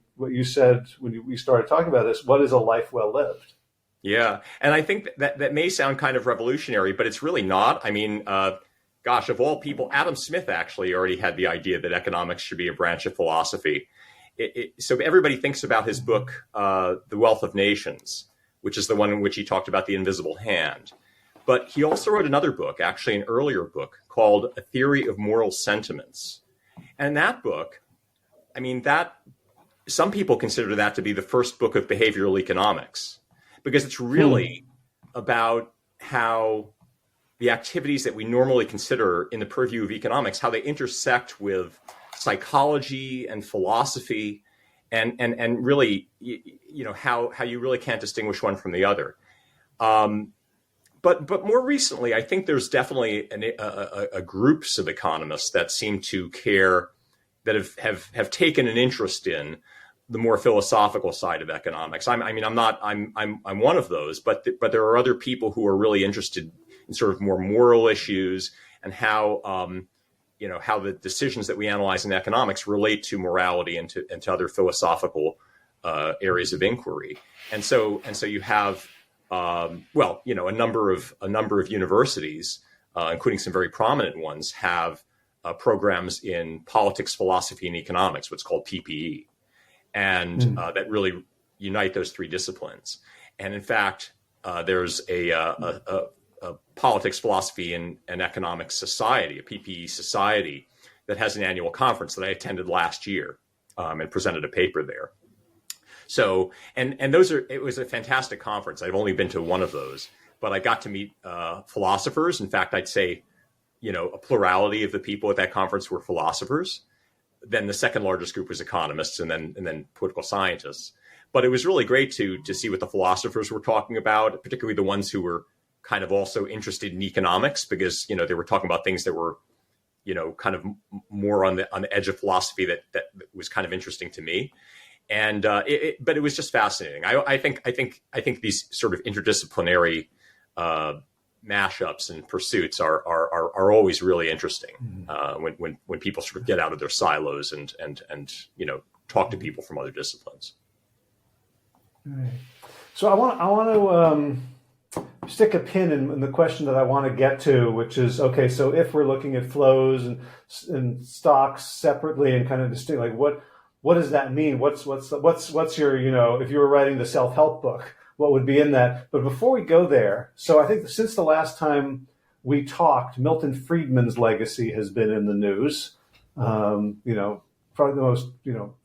S1: said when we started talking about this. What is a life well lived?
S2: Yeah, and I think that may sound kind of revolutionary, but it's really not. I mean, gosh, of all people, Adam Smith actually already had the idea that economics should be a branch of philosophy. So everybody thinks about his book, The Wealth of Nations, which is the one in which he talked about the invisible hand. But he also wrote another book, actually an earlier book, called A Theory of Moral Sentiments. And that book, I mean, some people consider that to be the first book of behavioral economics, because it's really about how the activities that we normally consider in the purview of economics, how they intersect with psychology and philosophy, and really, how you really can't distinguish one from the other. But more recently, I think there's definitely a groups of economists that seem to care, that have taken an interest in the more philosophical side of economics. I'm one of those, but there are other people who are really interested in sort of more moral issues, and how the decisions that we analyze in economics relate to morality and to other philosophical areas of inquiry. And so you have a number of universities, including some very prominent ones, have programs in politics, philosophy, and economics, what's called PPE. And that really unite those three disciplines. And in fact, there's a politics, philosophy, and economics society, a PPE society, that has an annual conference that I attended last year, and presented a paper there. So, and it was a fantastic conference. I've only been to one of those, but I got to meet philosophers. In fact, I'd say, a plurality of the people at that conference were philosophers. Then the second largest group was economists, and then political scientists. But it was really great to see what the philosophers were talking about, particularly the ones who were kind of also interested in economics, because they were talking about things that were kind of more on the edge of philosophy that was kind of interesting to me. And but it was just fascinating. I think these sort of interdisciplinary mashups and pursuits are always really interesting, when people sort of get out of their silos and talk to people from other disciplines.
S1: Right. So I want to stick a pin in the question that I want to get to, which is, okay, so if we're looking at flows and stocks separately and kind of distinct, like what does that mean? What's your, if you were writing the self-help book, what would be in that? But before we go there, so I think since the last time we talked, Milton Friedman's legacy has been in the news. Probably the most,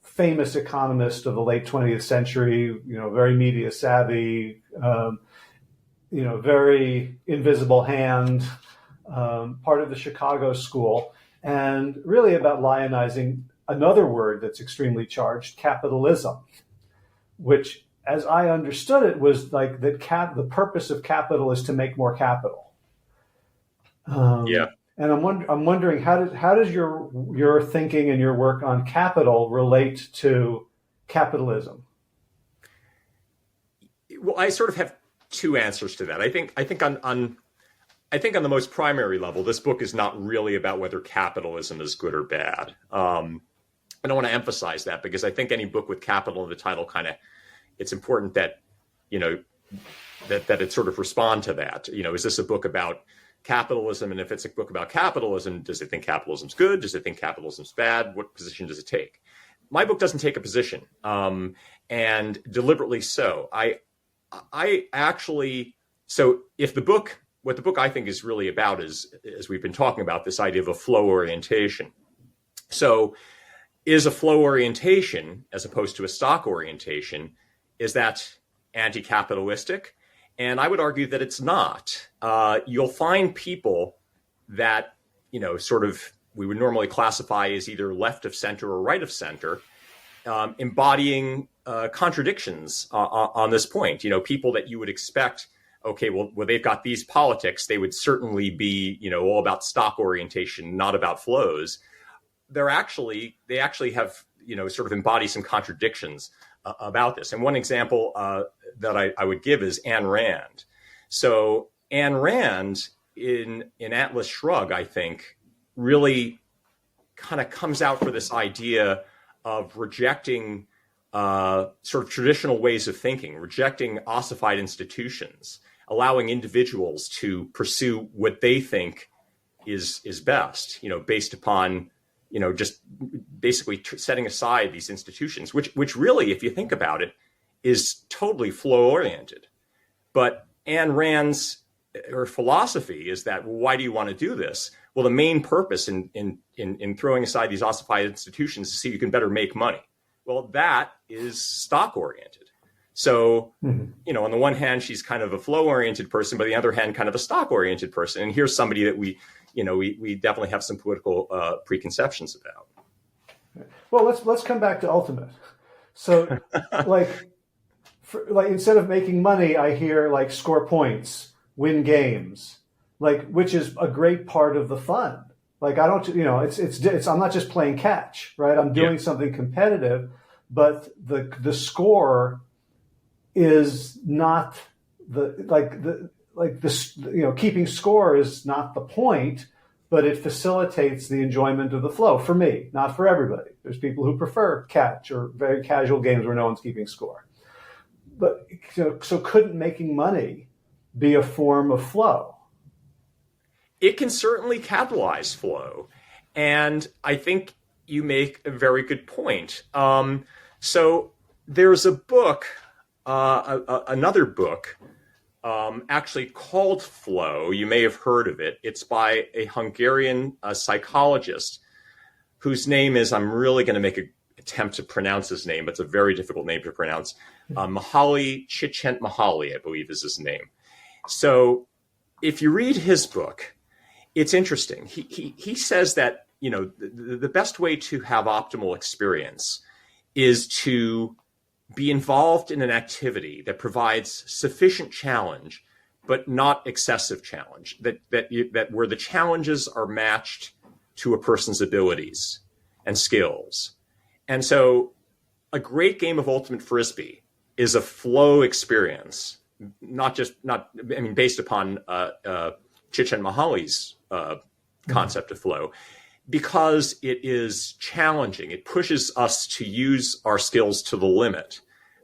S1: famous economist of the late 20th century, very media savvy, very invisible hand, part of the Chicago school, and really about lionizing another word that's extremely charged, capitalism, which, as I understood it, was like that the purpose of capital is to make more capital.
S2: Yeah.
S1: And I'm wondering, how does your thinking and your work on capital relate to capitalism?
S2: Well, I sort of have two answers to that. I think on the most primary level, this book is not really about whether capitalism is good or bad. I don't want to emphasize that, because I think any book with capital in the title it's important that, that it sort of respond to that. Is this a book about capitalism? And if it's a book about capitalism, does it think capitalism's good? Does it think capitalism's bad? What position does it take? My book doesn't take a position, and deliberately so. I actually, so if what the book I think is really about is, as we've been talking about, this idea of a flow orientation. So is a flow orientation, as opposed to a stock orientation, is that anti-capitalistic? And I would argue that it's not. You'll find people that, sort of we would normally classify as either left of center or right of center, embodying contradictions on this point. People that you would expect okay, well, they've got these politics. They would certainly be, all about stock orientation, not about flows. They actually have, sort of embody some contradictions about this. And one example that I would give is Ayn Rand. So Ayn Rand in Atlas Shrugged, I think, really kind of comes out for this idea of rejecting sort of traditional ways of thinking, rejecting ossified institutions, allowing individuals to pursue what they think is best, based upon, just basically setting aside these institutions, which really, if you think about it, is totally flow oriented. But Ayn Rand's her philosophy is that, well, why do you want to do this? Well, the main purpose in throwing aside these ossified institutions is so you can better make money. Well, that is stock oriented. So, on the one hand, she's kind of a flow oriented person, but on the other hand, kind of a stock oriented person. And here's somebody that we definitely have some political preconceptions about.
S1: Well, let's come back to ultimate. So, like instead of making money, I hear like score points, win games, like, which is a great part of the fun. Like, I don't, it's I'm not just playing catch, right? I'm doing something competitive, but the score is not keeping score is not the point, but it facilitates the enjoyment of the flow for me, not for everybody. There's people who prefer catch or very casual games where no one's keeping score. But so couldn't making money be a form of flow?
S2: It can certainly catalyze flow. And I think you make a very good point. So there's a book, another book, actually called Flow. You may have heard of it. It's by a Hungarian psychologist whose name is, I'm really going to make an attempt to pronounce his name, but it's a very difficult name to pronounce. Mihaly Csikszentmihalyi, I believe is his name. So if you read his book, it's interesting. He says that, the best way to have optimal experience is to be involved in an activity that provides sufficient challenge, but not excessive challenge, that where the challenges are matched to a person's abilities and skills. And so a great game of Ultimate Frisbee is a flow experience, based upon Csikszentmihalyi's concept of flow, because it is challenging. It pushes us to use our skills to the limit,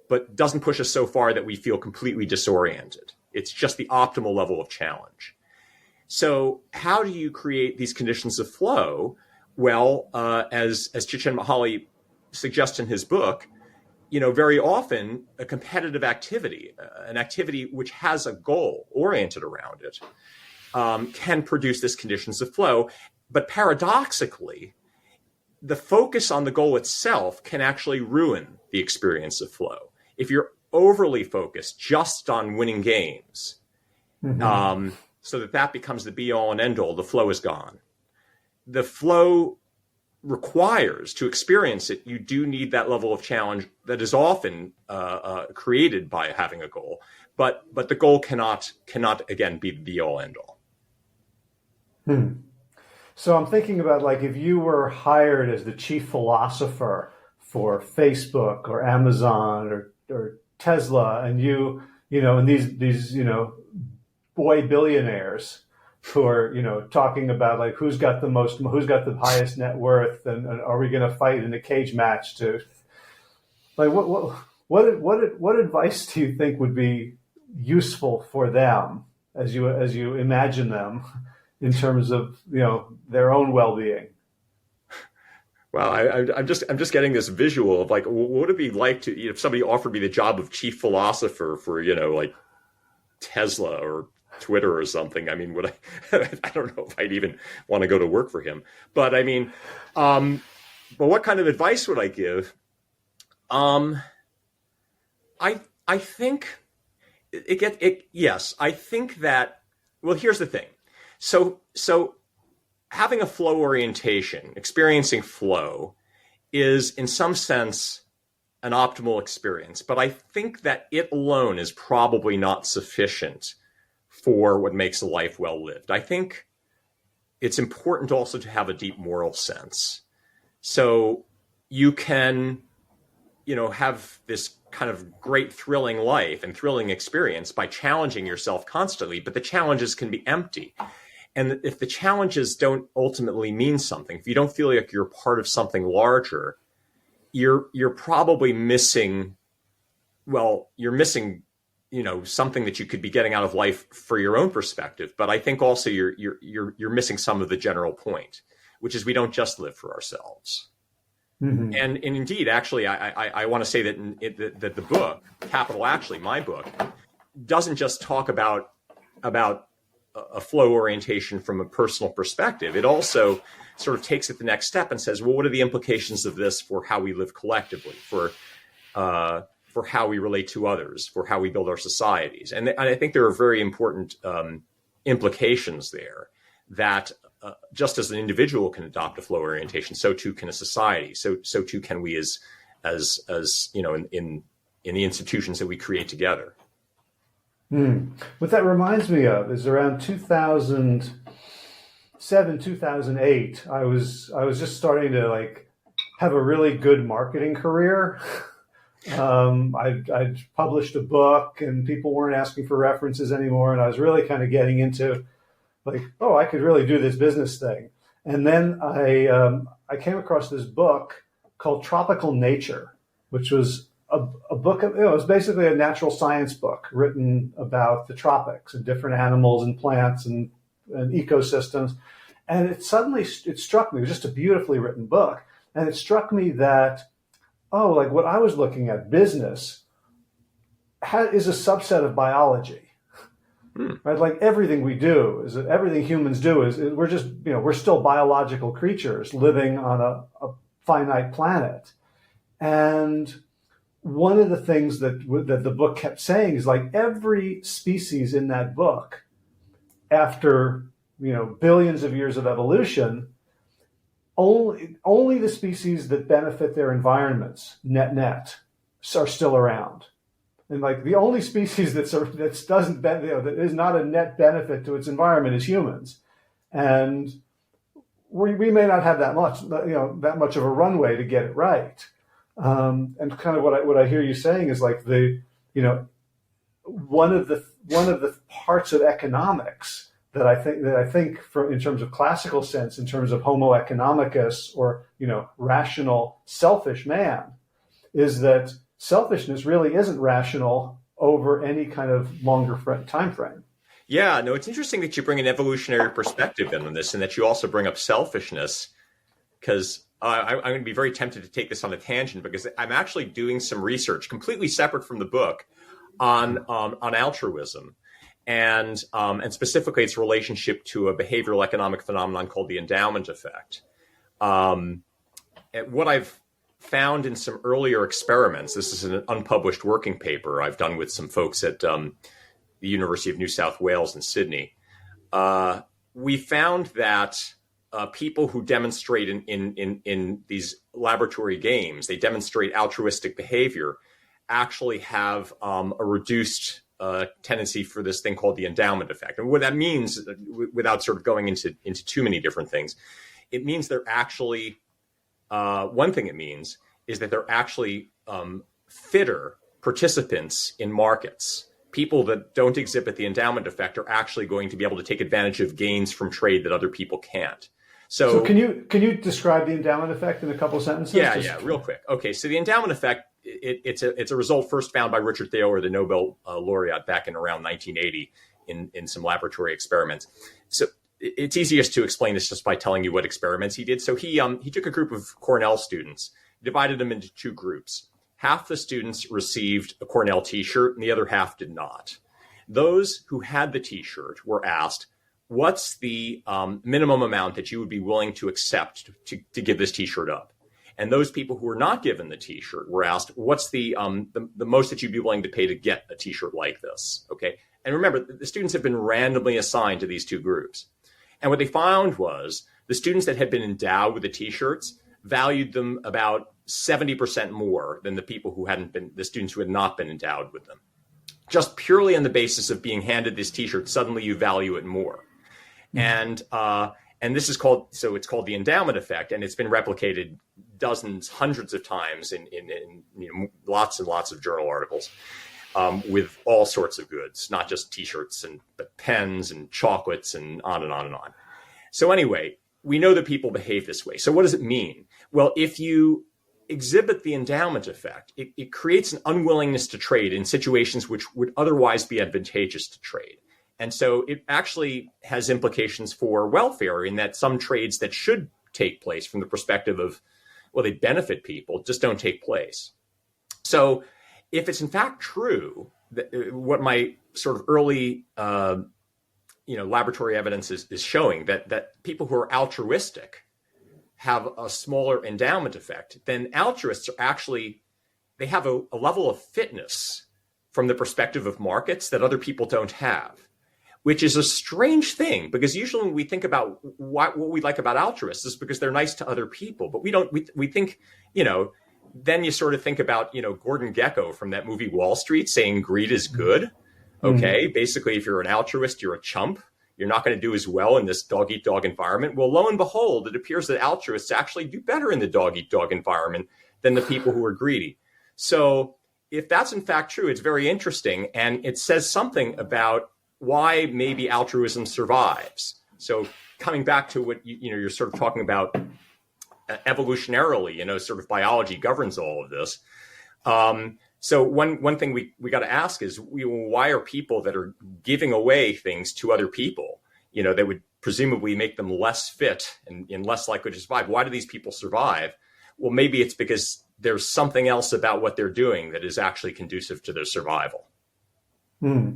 S2: but doesn't push us so far that we feel completely disoriented. It's just the optimal level of challenge. So how do you create these conditions of flow? Well, as Csikszentmihalyi suggests in his book, very often a competitive activity, an activity which has a goal oriented around it, can produce this conditions of flow. But paradoxically, the focus on the goal itself can actually ruin the experience of flow. If you're overly focused just on winning games, so that becomes the be all and end all, the flow is gone. The flow requires, to experience it, you do need that level of challenge that is often created by having a goal. But the goal cannot again be the be all end all.
S1: So I'm thinking about, like, if you were hired as the chief philosopher for Facebook or Amazon or Tesla, and and these boy billionaires who are talking about, like, who's got the highest net worth, and are we going to fight in a cage match to, like, what advice do you think would be useful for them as you imagine them in terms of their own well-being?
S2: Well, I'm just getting this visual of, like, what would it be like to, if somebody offered me the job of chief philosopher for like Tesla or Twitter or something. I mean, would I don't know if I'd even want to go to work for him. But I mean, but what kind of advice would I give? I think yes, I think that, well, here's the thing. So having a flow orientation, experiencing flow, is in some sense an optimal experience. But I think that it alone is probably not sufficient for what makes a life well lived. I think it's important also to have a deep moral sense. So you can, have this kind of great thrilling life and thrilling experience by challenging yourself constantly, but the challenges can be empty. And if the challenges don't ultimately mean something, if you don't feel like you're part of something larger, you're probably missing, something that you could be getting out of life for your own perspective. But I think also you're missing some of the general point, which is we don't just live for ourselves. Mm-hmm. And indeed, actually, I want to say that the book, my book, doesn't just talk about a flow orientation from a personal perspective. It also sort of takes it the next step and says, well, what are the implications of this for how we live collectively, for how we relate to others, for how we build our societies? And I think there are very important implications there that just as an individual can adopt a flow orientation, so too can a society. So too can we as in the institutions that we create together.
S1: What that reminds me of is around 2007, 2008, I was just starting to have a really good marketing career. I'd published a book and people weren't asking for references anymore. And I was really kind of getting into I could really do this business thing. And then I came across this book called Tropical Nature, which was a book of, it was basically a natural science book written about the tropics and different animals and plants and ecosystems. And it struck me, it was just a beautifully written book. And it struck me that, what I was looking at, business, is a subset of biology. Right? Like everything we do, everything humans do is we're just, we're still biological creatures living on a finite planet. And one of the things that the book kept saying is every species in that book, after, billions of years of evolution, only the species that benefit their environments, net, are still around. And the only species that is not a net benefit to its environment is humans, and we may not have that much of a runway to get it right. And kind of what I hear you saying is one of the parts of economics that I think in terms of classical sense, in terms of Homo economicus or rational selfish man, is that selfishness really isn't rational over any kind of longer time frame.
S2: Yeah, no, it's interesting that you bring an evolutionary perspective in on this, and that you also bring up selfishness, because I'm going to be very tempted to take this on a tangent, because I'm actually doing some research completely separate from the book on altruism, and specifically its relationship to a behavioral economic phenomenon called the endowment effect. And what I've found in some earlier experiments, this is an unpublished working paper I've done with some folks at the University of New South Wales in Sydney. We found that people who demonstrate in these laboratory games, they demonstrate altruistic behavior, actually have a reduced tendency for this thing called the endowment effect. And what that means, without sort of going into too many different things, it means they're actually one thing it means is that they're actually fitter participants in markets. People that don't exhibit the endowment effect are actually going to be able to take advantage of gains from trade that other people can't. So
S1: can you describe the endowment effect in a couple of sentences?
S2: Yeah, real quick. Okay, so the endowment effect, it's a result first found by Richard Thaler, the Nobel laureate, back in around 1980 in some laboratory experiments. So it's easiest to explain this just by telling you what experiments he did. So he took a group of Cornell students, divided them into two groups. Half the students received a Cornell T-shirt and the other half did not. Those who had the T-shirt were asked, what's the minimum amount that you would be willing to accept to give this T-shirt up? And those people who were not given the T-shirt were asked, what's the most that you'd be willing to pay to get a T-shirt like this? Okay. And remember, the students have been randomly assigned to these two groups. And what they found was the students that had been endowed with the T-shirts valued them about 70% more than the students who had not been endowed with them. just purely on the basis of being handed this T-shirt, suddenly you value it more. And this is called, so it's called the endowment effect, and it's been replicated dozens, hundreds of times in lots and lots of journal articles with all sorts of goods, not just T-shirts, but pens and chocolates and on and on and on. So anyway, we know that people behave this way. So what does it mean? Well, if you exhibit the endowment effect, it creates an unwillingness to trade in situations which would otherwise be advantageous to trade. And so it actually has implications for welfare in that some trades that should take place from the perspective of, well, they benefit people, just don't take place. So if it's in fact true that what my sort of early laboratory evidence is showing, that people who are altruistic have a smaller endowment effect, then altruists are actually, they have a level of fitness from the perspective of markets that other people don't have, which is a strange thing, because usually when we think about what we like about altruists is because they're nice to other people, but we think, then you sort of think about, Gordon Gekko from that movie Wall Street saying greed is good. Okay. Basically, if you're an altruist, you're a chump. You're not going to do as well in this dog-eat-dog environment. Well, lo and behold, it appears that altruists actually do better in the dog-eat-dog environment than the people who are greedy. So if that's in fact true, it's very interesting. And it says something about why maybe altruism survives. So coming back to what you're sort of talking about evolutionarily, sort of biology governs all of this. So one thing we got to ask is, why are people that are giving away things to other people, that would presumably make them less fit and less likely to survive? Why do these people survive? Well, maybe it's because there's something else about what they're doing that is actually conducive to their survival.
S1: Yeah,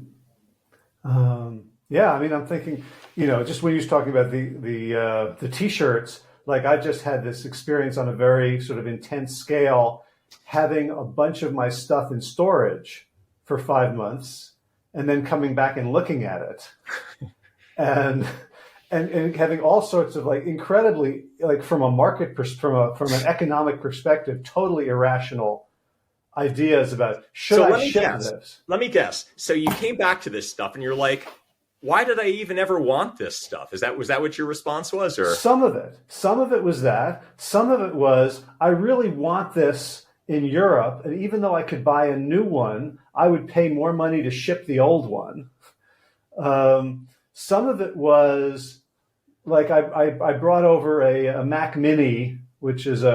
S1: I mean, I'm thinking, just when you was talking about the T-shirts, like I just had this experience on a very sort of intense scale, having a bunch of my stuff in storage for 5 months and then coming back and looking at it and having all sorts of like incredibly, like from a market, from an economic perspective, totally irrational ideas about should I ship this?
S2: Let me guess. So you came back to this stuff and you're like, why did I even ever want this stuff? Was that what your response was? Or
S1: some of it was that. Some of it was, I really want this in Europe, and even though I could buy a new one, I would pay more money to ship the old one. Some of it was like I brought over a Mac Mini, which is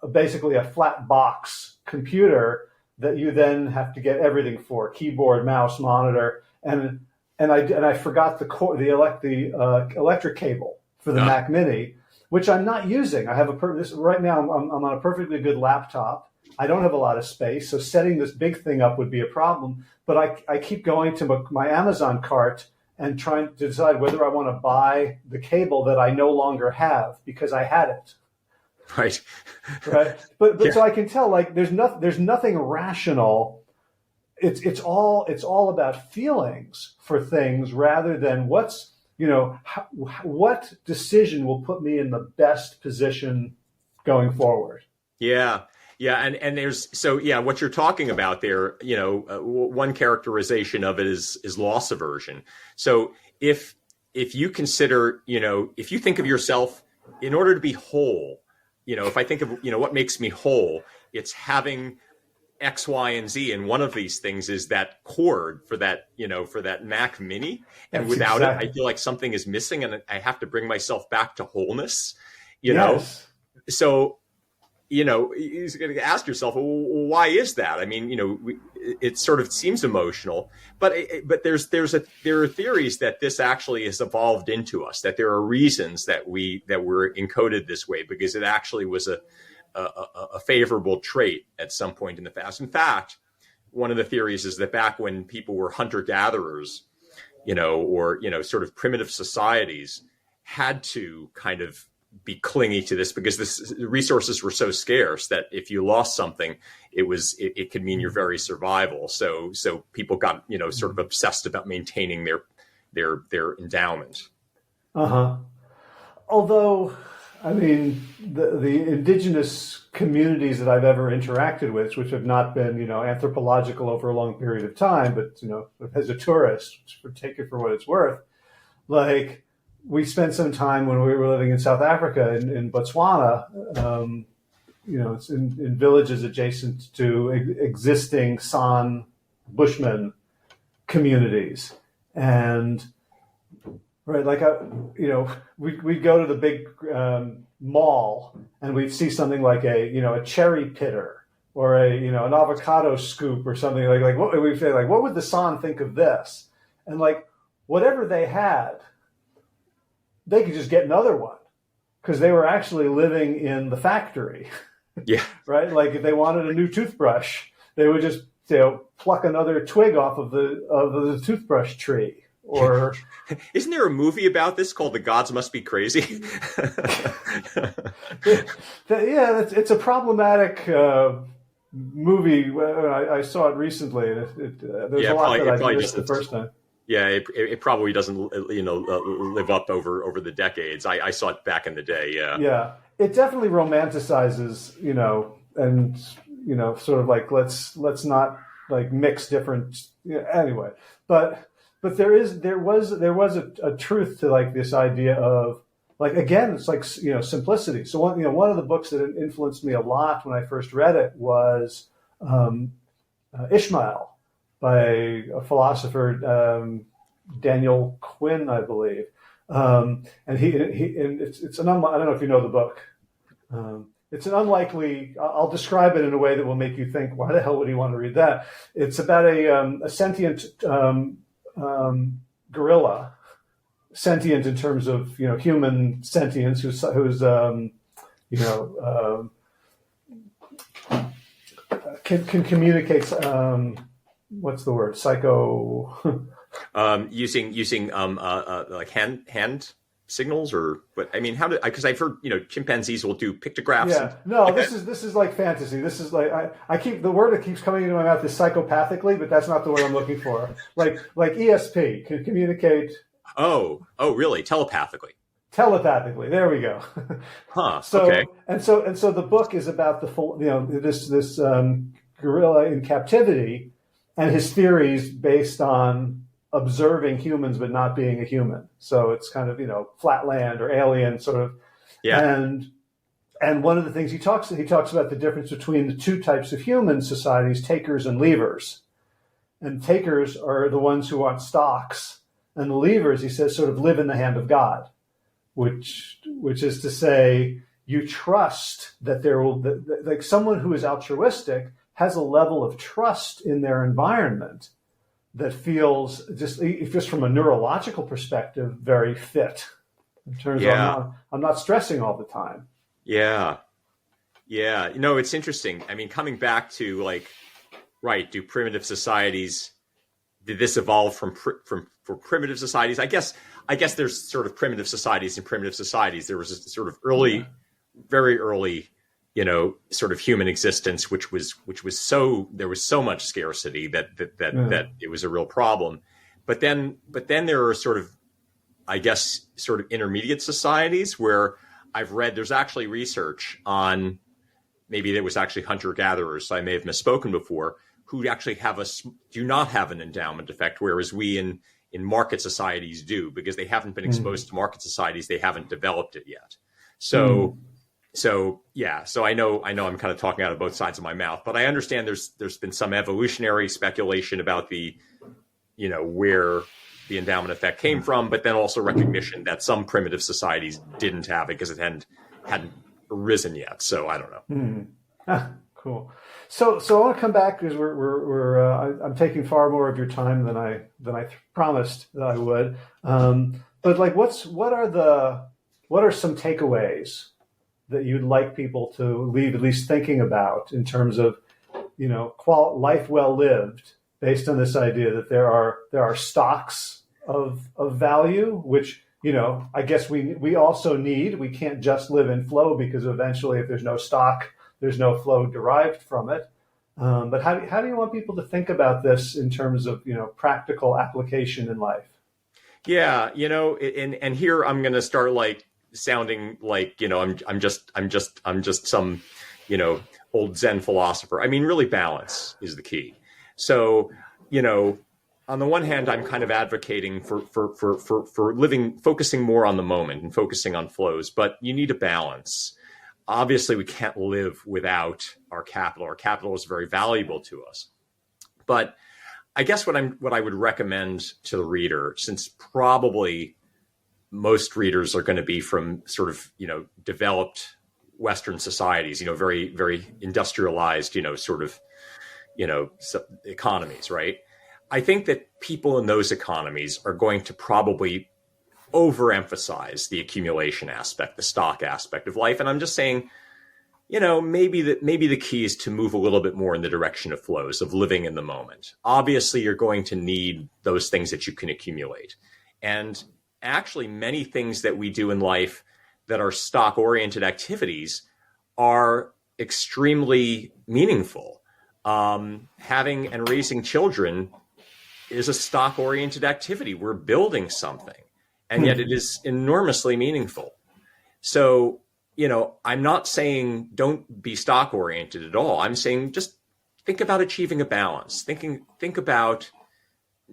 S1: basically a flat box computer that you then have to get everything for: keyboard, mouse, monitor, and I forgot the electric cable for the Mac Mini, which I'm not using. I have right now. I'm on a perfectly good laptop. I don't have a lot of space, so setting this big thing up would be a problem. But I keep going to my Amazon cart and trying to decide whether I want to buy the cable that I no longer have because I had it.
S2: Right.
S1: Right. But yeah. So I can tell, like, there's nothing rational. It's all about feelings for things rather than what decision will put me in the best position going forward.
S2: Yeah. Yeah. And what you're talking about there, one characterization of it is loss aversion. So if you consider, if you think of yourself in order to be whole, if I think of, what makes me whole, it's having X, Y, and Z. And one of these things is that cord for that Mac Mini. And
S1: That's
S2: without
S1: exactly.
S2: it, I feel like something is missing and I have to bring myself back to wholeness,
S1: Yes.
S2: So, you're going to ask yourself, well, why is that? I mean, it sort of seems emotional, but there are theories that this actually has evolved into us, that there are reasons that we're encoded this way because it actually was a favorable trait at some point in the past. In fact, one of the theories is that back when people were hunter-gatherers, or sort of primitive societies had to kind of be clingy to this because the resources were so scarce that if you lost something, it could mean your very survival. So people got, sort of obsessed about maintaining their endowment.
S1: Uh-huh. Although, I mean, the indigenous communities that I've ever interacted with, which have not been, anthropological over a long period of time, but, as a tourist, take it for what it's worth, like, we spent some time when we were living in South Africa, in Botswana, it's in villages adjacent to existing San Bushman communities. And right, like, we'd go to the big mall and we'd see something like a cherry pitter or an avocado scoop or something like what we'd say, like, what would the San think of this? And like, whatever they had, they could just get another one because they were actually living in the factory.
S2: Yeah.
S1: Right. Like, if they wanted a new toothbrush, they would just pluck another twig off of the toothbrush tree. Or
S2: isn't there a movie about this called "The Gods Must Be Crazy"?
S1: It's a problematic movie. I saw it recently. There's a lot that I missed the first time.
S2: Yeah, it probably doesn't live up over the decades. I saw it back in the day. Yeah.
S1: Yeah, it definitely romanticizes, and sort of like let's not like mix different. Anyway, but there was a truth to like this idea of like, again, it's like simplicity. So one of the books that influenced me a lot when I first read it was Ishmael by a philosopher, Daniel Quinn, I believe. And it's an I don't know if you know the book. It's an unlikely. I'll describe it in a way that will make you think, why the hell would he want to read that? It's about a sentient gorilla, sentient in terms of human sentience, who's can communicate. What's the word? Psycho.
S2: Using like hand signals, or but I mean, how do? Because I've heard chimpanzees will do pictographs.
S1: Yeah, no, this is like fantasy. This is like I keep the word that keeps coming into my mouth is psychopathically, but that's not the word I'm looking for. Like ESP can communicate.
S2: Oh, really? Telepathically.
S1: There we go.
S2: Huh.
S1: So,
S2: okay.
S1: And so the book is about the full, this gorilla in captivity, and his theories based on observing humans but not being a human. So it's kind of flatland or alien sort of.
S2: Yeah.
S1: And one of the things he talks about the difference between the two types of human societies, takers and leavers. And takers are the ones who want stocks, and the leavers, he says, sort of live in the hand of God, which is to say, you trust that there will, like, someone who is altruistic has a level of trust in their environment that feels just from a neurological perspective very fit in terms of I'm not stressing all the time.
S2: Yeah. It's interesting. I mean, coming back to like, right? Do primitive societies? Did this evolve for primitive societies? I guess there's sort of primitive societies and primitive societies. There was a sort of early, very early, sort of human existence, which was so, there was so much scarcity that it was a real problem. But then there are sort of, I guess, sort of intermediate societies where I've read there's actually research on, maybe there was actually hunter-gatherers, so I may have misspoken before, who actually do not have an endowment effect, whereas we in market societies do, because they haven't been exposed to market societies, they haven't developed it yet. So I know I'm kind of talking out of both sides of my mouth, but I understand there's been some evolutionary speculation about the, where the endowment effect came from, but then also recognition that some primitive societies didn't have it because it hadn't arisen yet. So I don't know.
S1: Cool. So I want to come back because I'm taking far more of your time than I promised that I would. But like, what are some takeaways that you'd like people to leave at least thinking about in terms of, life well lived, based on this idea that there are stocks of value, which, I guess we also need. We can't just live in flow, because eventually if there's no stock, there's no flow derived from it. But how do you want people to think about this in terms of, practical application in life?
S2: Yeah, and here I'm going to start like sounding like, I'm just some, old Zen philosopher. I mean, really balance is the key. So, on the one hand, I'm kind of advocating for living, focusing more on the moment and focusing on flows, but you need a balance. Obviously, we can't live without our capital. Our capital is very valuable to us. But I guess what I would recommend to the reader, since probably most readers are going to be from sort of, developed Western societies, very, very industrialized, sort of, economies, right? I think that people in those economies are going to probably overemphasize the accumulation aspect, the stock aspect of life. And I'm just saying, maybe the key is to move a little bit more in the direction of flows, of living in the moment. Obviously, you're going to need those things that you can accumulate. And actually, many things that we do in life that are stock-oriented activities are extremely meaningful. Having and raising children is a stock-oriented activity. We're building something, and yet it is enormously meaningful. So, I'm not saying don't be stock-oriented at all. I'm saying just think about achieving a balance. Think about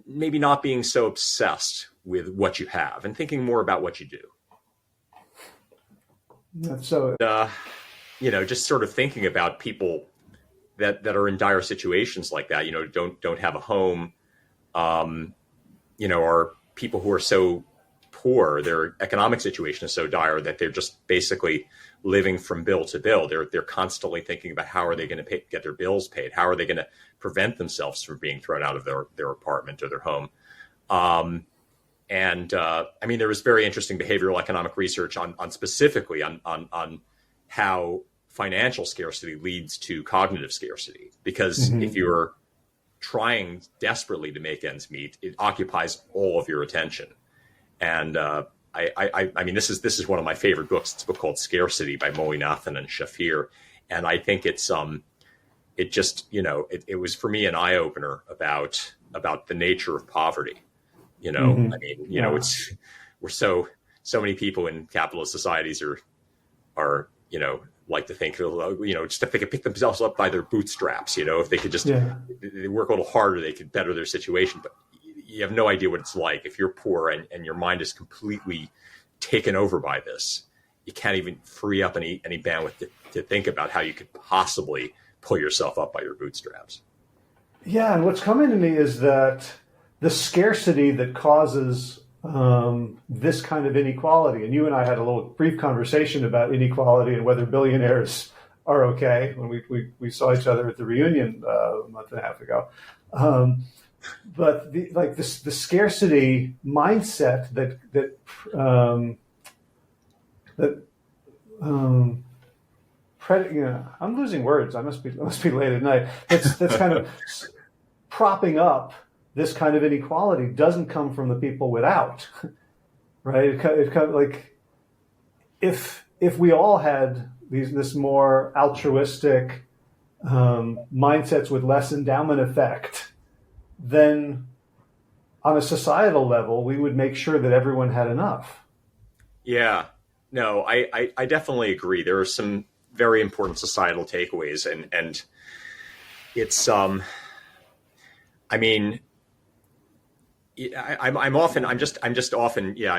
S2: maybe not being so obsessed with what you have and thinking more about what you do.
S1: That's so.
S2: Just sort of thinking about people that are in dire situations like that. Don't have a home. Are people who are so poor, their economic situation is so dire that they're just basically living from bill to bill. They're constantly thinking about how are they going to get their bills paid? How are they going to prevent themselves from being thrown out of their apartment or their home? There was very interesting behavioral economic research on specifically on how financial scarcity leads to cognitive scarcity. Because if you're trying desperately to make ends meet, it occupies all of your attention. And this is one of my favorite books. It's a book called Scarcity by Moinathan and Shafir. And I think it was for me an eye opener about the nature of poverty. We're so many people in capitalist societies are like to think, just if they could pick themselves up by their bootstraps, if they could just work a little harder, they could better their situation. But you have no idea what it's like if you're poor and your mind is completely taken over by this. You can't even free up any bandwidth to think about how you could possibly pull yourself up by your bootstraps.
S1: Yeah, and what's coming to me is that the scarcity that causes this kind of inequality, and you and I had a little brief conversation about inequality and whether billionaires are okay when we saw each other at the reunion a month and a half ago. But the scarcity mindset I'm losing words. I must be late at night. That's kind of propping up this kind of inequality doesn't come from the people without, right? It kind of like if we all had this more altruistic mindsets with less endowment effect, then on a societal level, we would make sure that everyone had enough.
S2: Yeah, no, I definitely agree. There are some very important societal takeaways, and it's I'm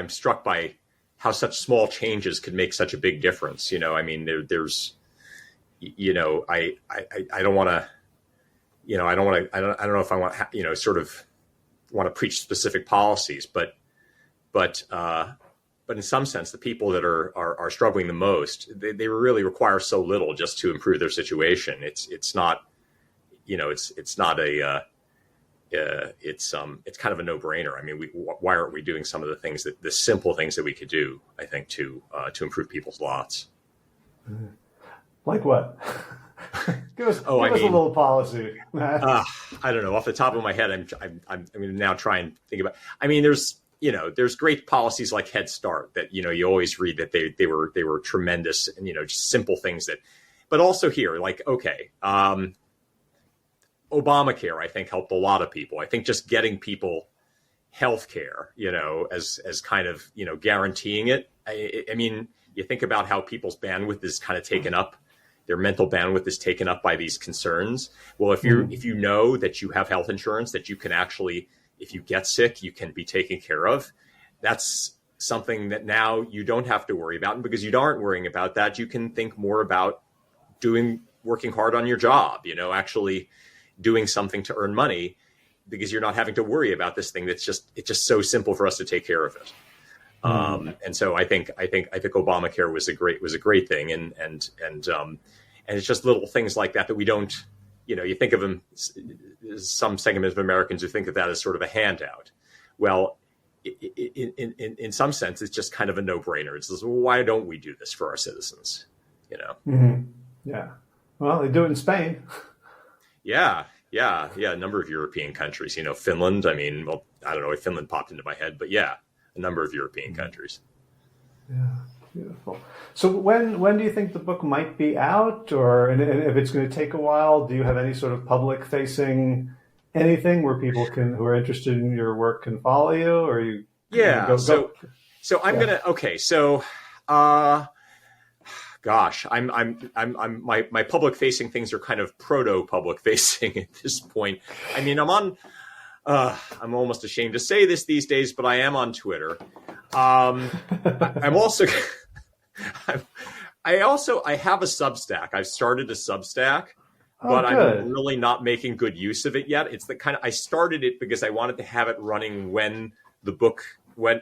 S2: struck by how such small changes could make such a big difference. I don't know if I want, sort of want to preach specific policies, but in some sense, the people that are struggling the most, they really require so little just to improve their situation. It's not it's kind of a no-brainer. I mean, why aren't we doing some of the simple things that we could do, I think, to improve people's lots?
S1: Like what? give us a little policy.
S2: I don't know. Off the top of my head, I'm going to now try and think about. I mean, there's great policies like Head Start that you always read that they were tremendous, and just simple things that. But also here, like Obamacare, I think, helped a lot of people. I think just getting people healthcare, as kind of, guaranteeing it. I mean, you think about how people's bandwidth is kind of taken up. Their mental bandwidth is taken up by these concerns. Well, if you know that you have health insurance, that you can actually, if you get sick, you can be taken care of. That's something that now you don't have to worry about. And because you aren't worrying about that, you can think more about working hard on your job, actually doing something to earn money, because you're not having to worry about this thing it's just so simple for us to take care of it. And so I think Obamacare was a great thing, and it's just little things like that we don't, you think of them, some segment of Americans who think of that as sort of a handout. Well, in some sense, it's just kind of a no-brainer. It's just, well, why don't we do this for our citizens?
S1: Yeah. Well, they do it in Spain.
S2: Yeah. A number of European countries, Finland. I mean, well, I don't know if Finland popped into my head, but yeah, a number of European countries.
S1: Yeah, beautiful. So when do you think the book might be out, and if it's going to take a while, do you have any sort of public facing anything where people who are interested in your work can follow you, or you?
S2: Yeah.
S1: Go?
S2: So I'm gonna. Okay. So, gosh, my public facing things are kind of proto public facing at this point. I mean, I'm almost ashamed to say this these days, but I am on Twitter. I'm also, I have a Substack. I've started a Substack, but I'm really not making good use of it yet. It's I started it because I wanted to have it running when the book, when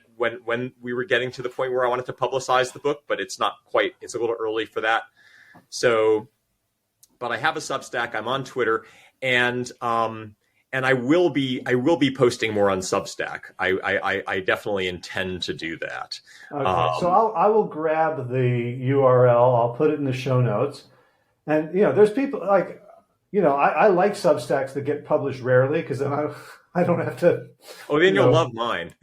S2: we were getting to the point where I wanted to publicize the book, but it's not quite, it's a little early for that. So, but I have a Substack, I'm on Twitter, and I will be posting more on Substack. I definitely intend to do that.
S1: Okay, so I will grab the URL. I'll put it in the show notes. And there's people like, I like Substacks that get published rarely, because then I don't have to.
S2: Oh, then you'll love mine.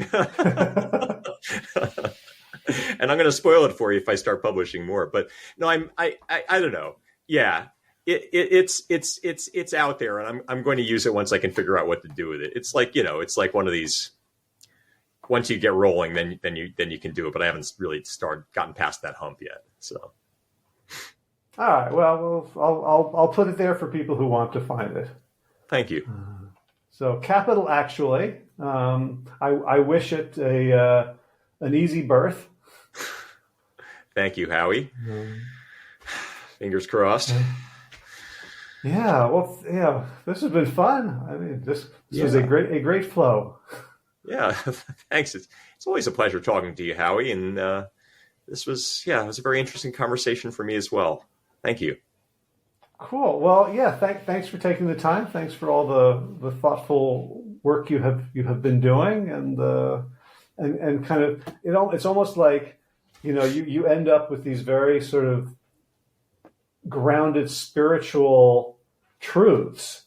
S2: And I'm going to spoil it for you if I start publishing more. But no, I don't know. Yeah. It's out there, and I'm going to use it once I can figure out what to do with it. It's like, it's like one of these, once you get rolling, then you can do it, but I haven't really gotten past that hump yet. So.
S1: All right. Well, I'll put it there for people who want to find it.
S2: Thank you.
S1: So Capital Actually, I wish it an easy birth.
S2: Thank you, Howie. Fingers crossed.
S1: Yeah, well, this has been fun. I mean, this was a great flow.
S2: Yeah, thanks. It's always a pleasure talking to you, Howie. And it was a very interesting conversation for me as well. Thank you.
S1: Cool. Well, yeah. Thanks for taking the time. Thanks for all the thoughtful work you have been doing, and kind of it's almost like you end up with these very sort of grounded spiritual truths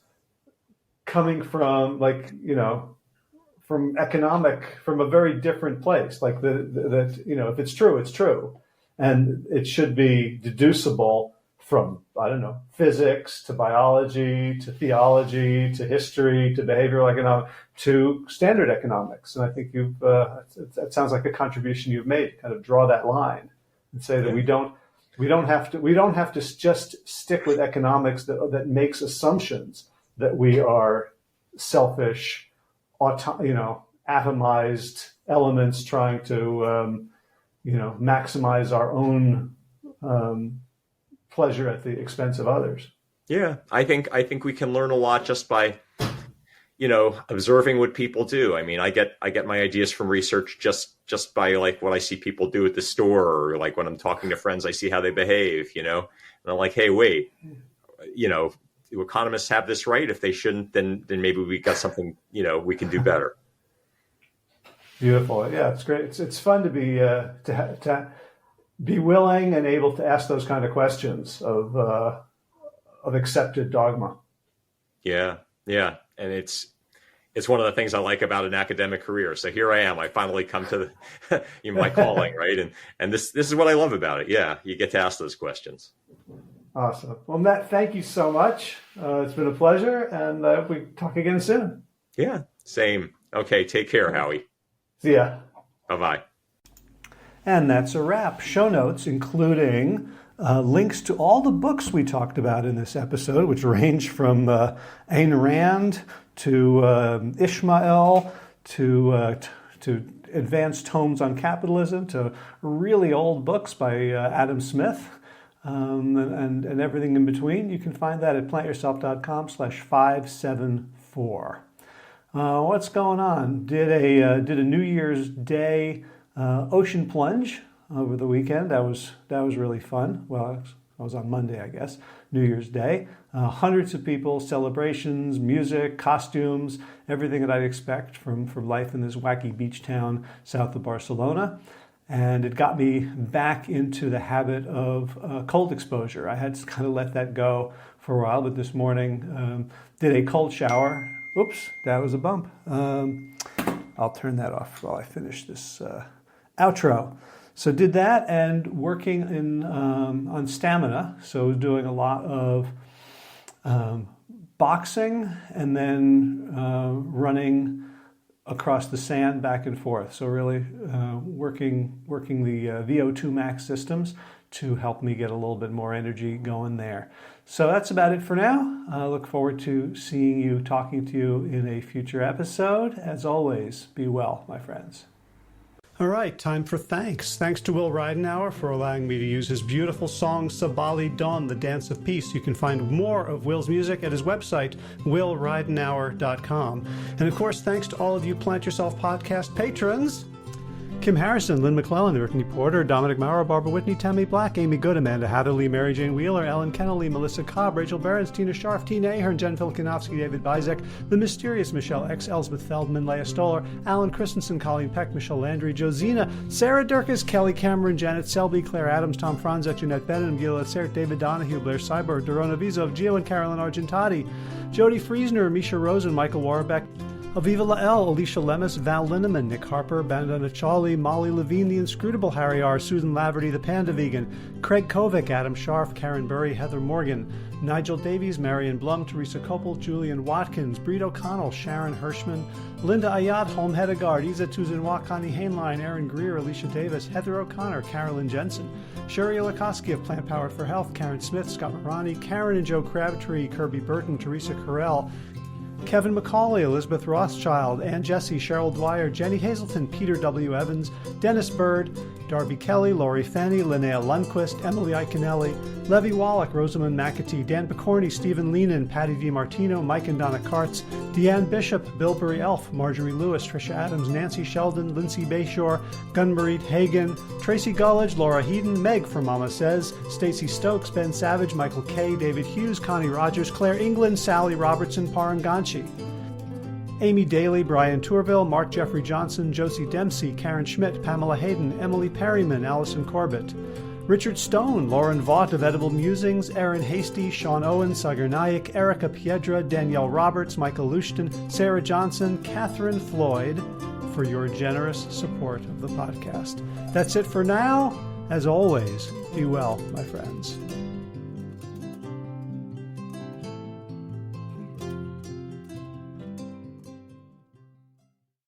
S1: coming from from a very different place. Like that if it's true, it's true, and it should be deducible from, I don't know, physics to biology to theology to history to behavioral economics to standard economics. And I think it sounds like a contribution you've made, kind of draw that line and say that we don't have to just stick with economics that makes assumptions that we are selfish, atomized elements trying to maximize our own pleasure at the expense of others.
S2: Yeah, I think we can learn a lot just by observing what people do. I mean, I get my ideas from research just by like what I see people do at the store, or like when I'm talking to friends, I see how they behave, and I'm like, hey, wait, do economists have this right? If they shouldn't, then maybe we got something, we can do better.
S1: Beautiful. Yeah, it's great. It's fun to be to be willing and able to ask those kind of questions of accepted dogma. Yeah.
S2: And it's one of the things I like about an academic career. So here I am. I finally come to my calling, right? And this is what I love about it. Yeah, you get to ask those questions.
S1: Awesome. Well, Matt, thank you so much. It's been a pleasure, and we talk again soon.
S2: Yeah, same. Okay, take care, Howie.
S1: See ya.
S2: Bye-bye.
S1: And that's a wrap. Show notes, including links to all the books we talked about in this episode, which range from Ayn Rand to Ishmael to advanced tomes on capitalism to really old books by Adam Smith and everything in between. You can find that at plantyourself.com/574. What's going on? Did a New Year's Day ocean plunge over the weekend. That was really fun. Well, I was on Monday, I guess, New Year's Day. Hundreds of people, celebrations, music, costumes, everything that I'd expect from life in this wacky beach town south of Barcelona. And it got me back into the habit of cold exposure. I had to kind of let that go for a while, but this morning did a cold shower. Oops, that was a bump. I'll turn that off while I finish this outro. So did that and working on stamina. So doing a lot of boxing and then running across the sand back and forth. So really working the VO2 max systems to help me get a little bit more energy going there. So that's about it for now. I look forward to seeing you, talking to you in a future episode. As always, be well, my friends. All right, time for thanks. Thanks to Will Ridenauer for allowing me to use his beautiful song Sabali Dawn, The Dance of Peace. You can find more of Will's music at his website, willridenauer.com. And of course, thanks to all of you Plant Yourself podcast patrons. Kim Harrison, Lynn McClellan, Brittany Porter, Dominic Maurer, Barbara Whitney, Tammy Black, Amy Good, Amanda Hatterley, Mary Jane Wheeler, Ellen Kennelly, Melissa Cobb, Rachel Behrens, Tina Scharf, Tina Ahern, Jen Filkanovsky, David Bizek, The Mysterious Michelle X, Elsbeth Feldman, Leah Stoller, Alan Christensen, Colleen Peck, Michelle Landry, Josina, Sarah Durkis, Kelly Cameron, Janet Selby, Claire Adams, Tom Franzek, Jeanette Bennett, Gila Cert, David Donahue, Blair Cyber, Dorona Vizov, Gio and Carolyn Argentati, Jody Friesner, Misha Rosen, Michael Warbeck, Aviva Lael, Alicia Lemus, Val Linneman, Nick Harper, Bandana Chawley, Molly Levine, The Inscrutable Harry R., Susan Laverty, The Panda Vegan, Craig Kovic, Adam Scharf, Karen Burry, Heather Morgan, Nigel Davies, Marion Blum, Teresa Koppel, Julian Watkins, Breed O'Connell, Sharon Hirschman, Linda Ayat, Holm Hedegaard, Isa Tuzinwa, Connie Hainline, Aaron Greer, Alicia Davis, Heather O'Connor, Carolyn Jensen, Sherry Olakoski of Plant Powered for Health, Karen Smith, Scott Marani, Karen and Joe Crabtree, Kirby Burton, Teresa Carell, Kevin McCauley, Elizabeth Rothschild, Ann Jesse, Cheryl Dwyer, Jenny Hazelton, Peter W. Evans, Dennis Bird, Darby Kelly, Lori Fanny, Linnea Lundquist, Emily Iconelli, Levy Wallach, Rosamund McAtee, Dan Picorni, Stephen Leenan, Patty DiMartino, Mike and Donna Kartz, Deanne Bishop, Bilberry Elf, Marjorie Lewis, Tricia Adams, Nancy Sheldon, Lindsay Bayshore, Gunmarie Hagan, Tracy Gullidge, Laura Heaton, Meg from Mama Says, Stacey Stokes, Ben Savage, Michael Kay, David Hughes, Connie Rogers, Claire England, Sally Robertson, Paranganchi, Amy Daly, Brian Tourville, Mark Jeffrey Johnson, Josie Dempsey, Karen Schmidt, Pamela Hayden, Emily Perryman, Allison Corbett, Richard Stone, Lauren Vaught of Edible Musings, Erin Hasty, Sean Owen, Sagar Naik, Erica Piedra, Danielle Roberts, Michael Lushton, Sarah Johnson, Catherine Floyd, for your generous support of the podcast. That's it for now. As always, be well, my friends.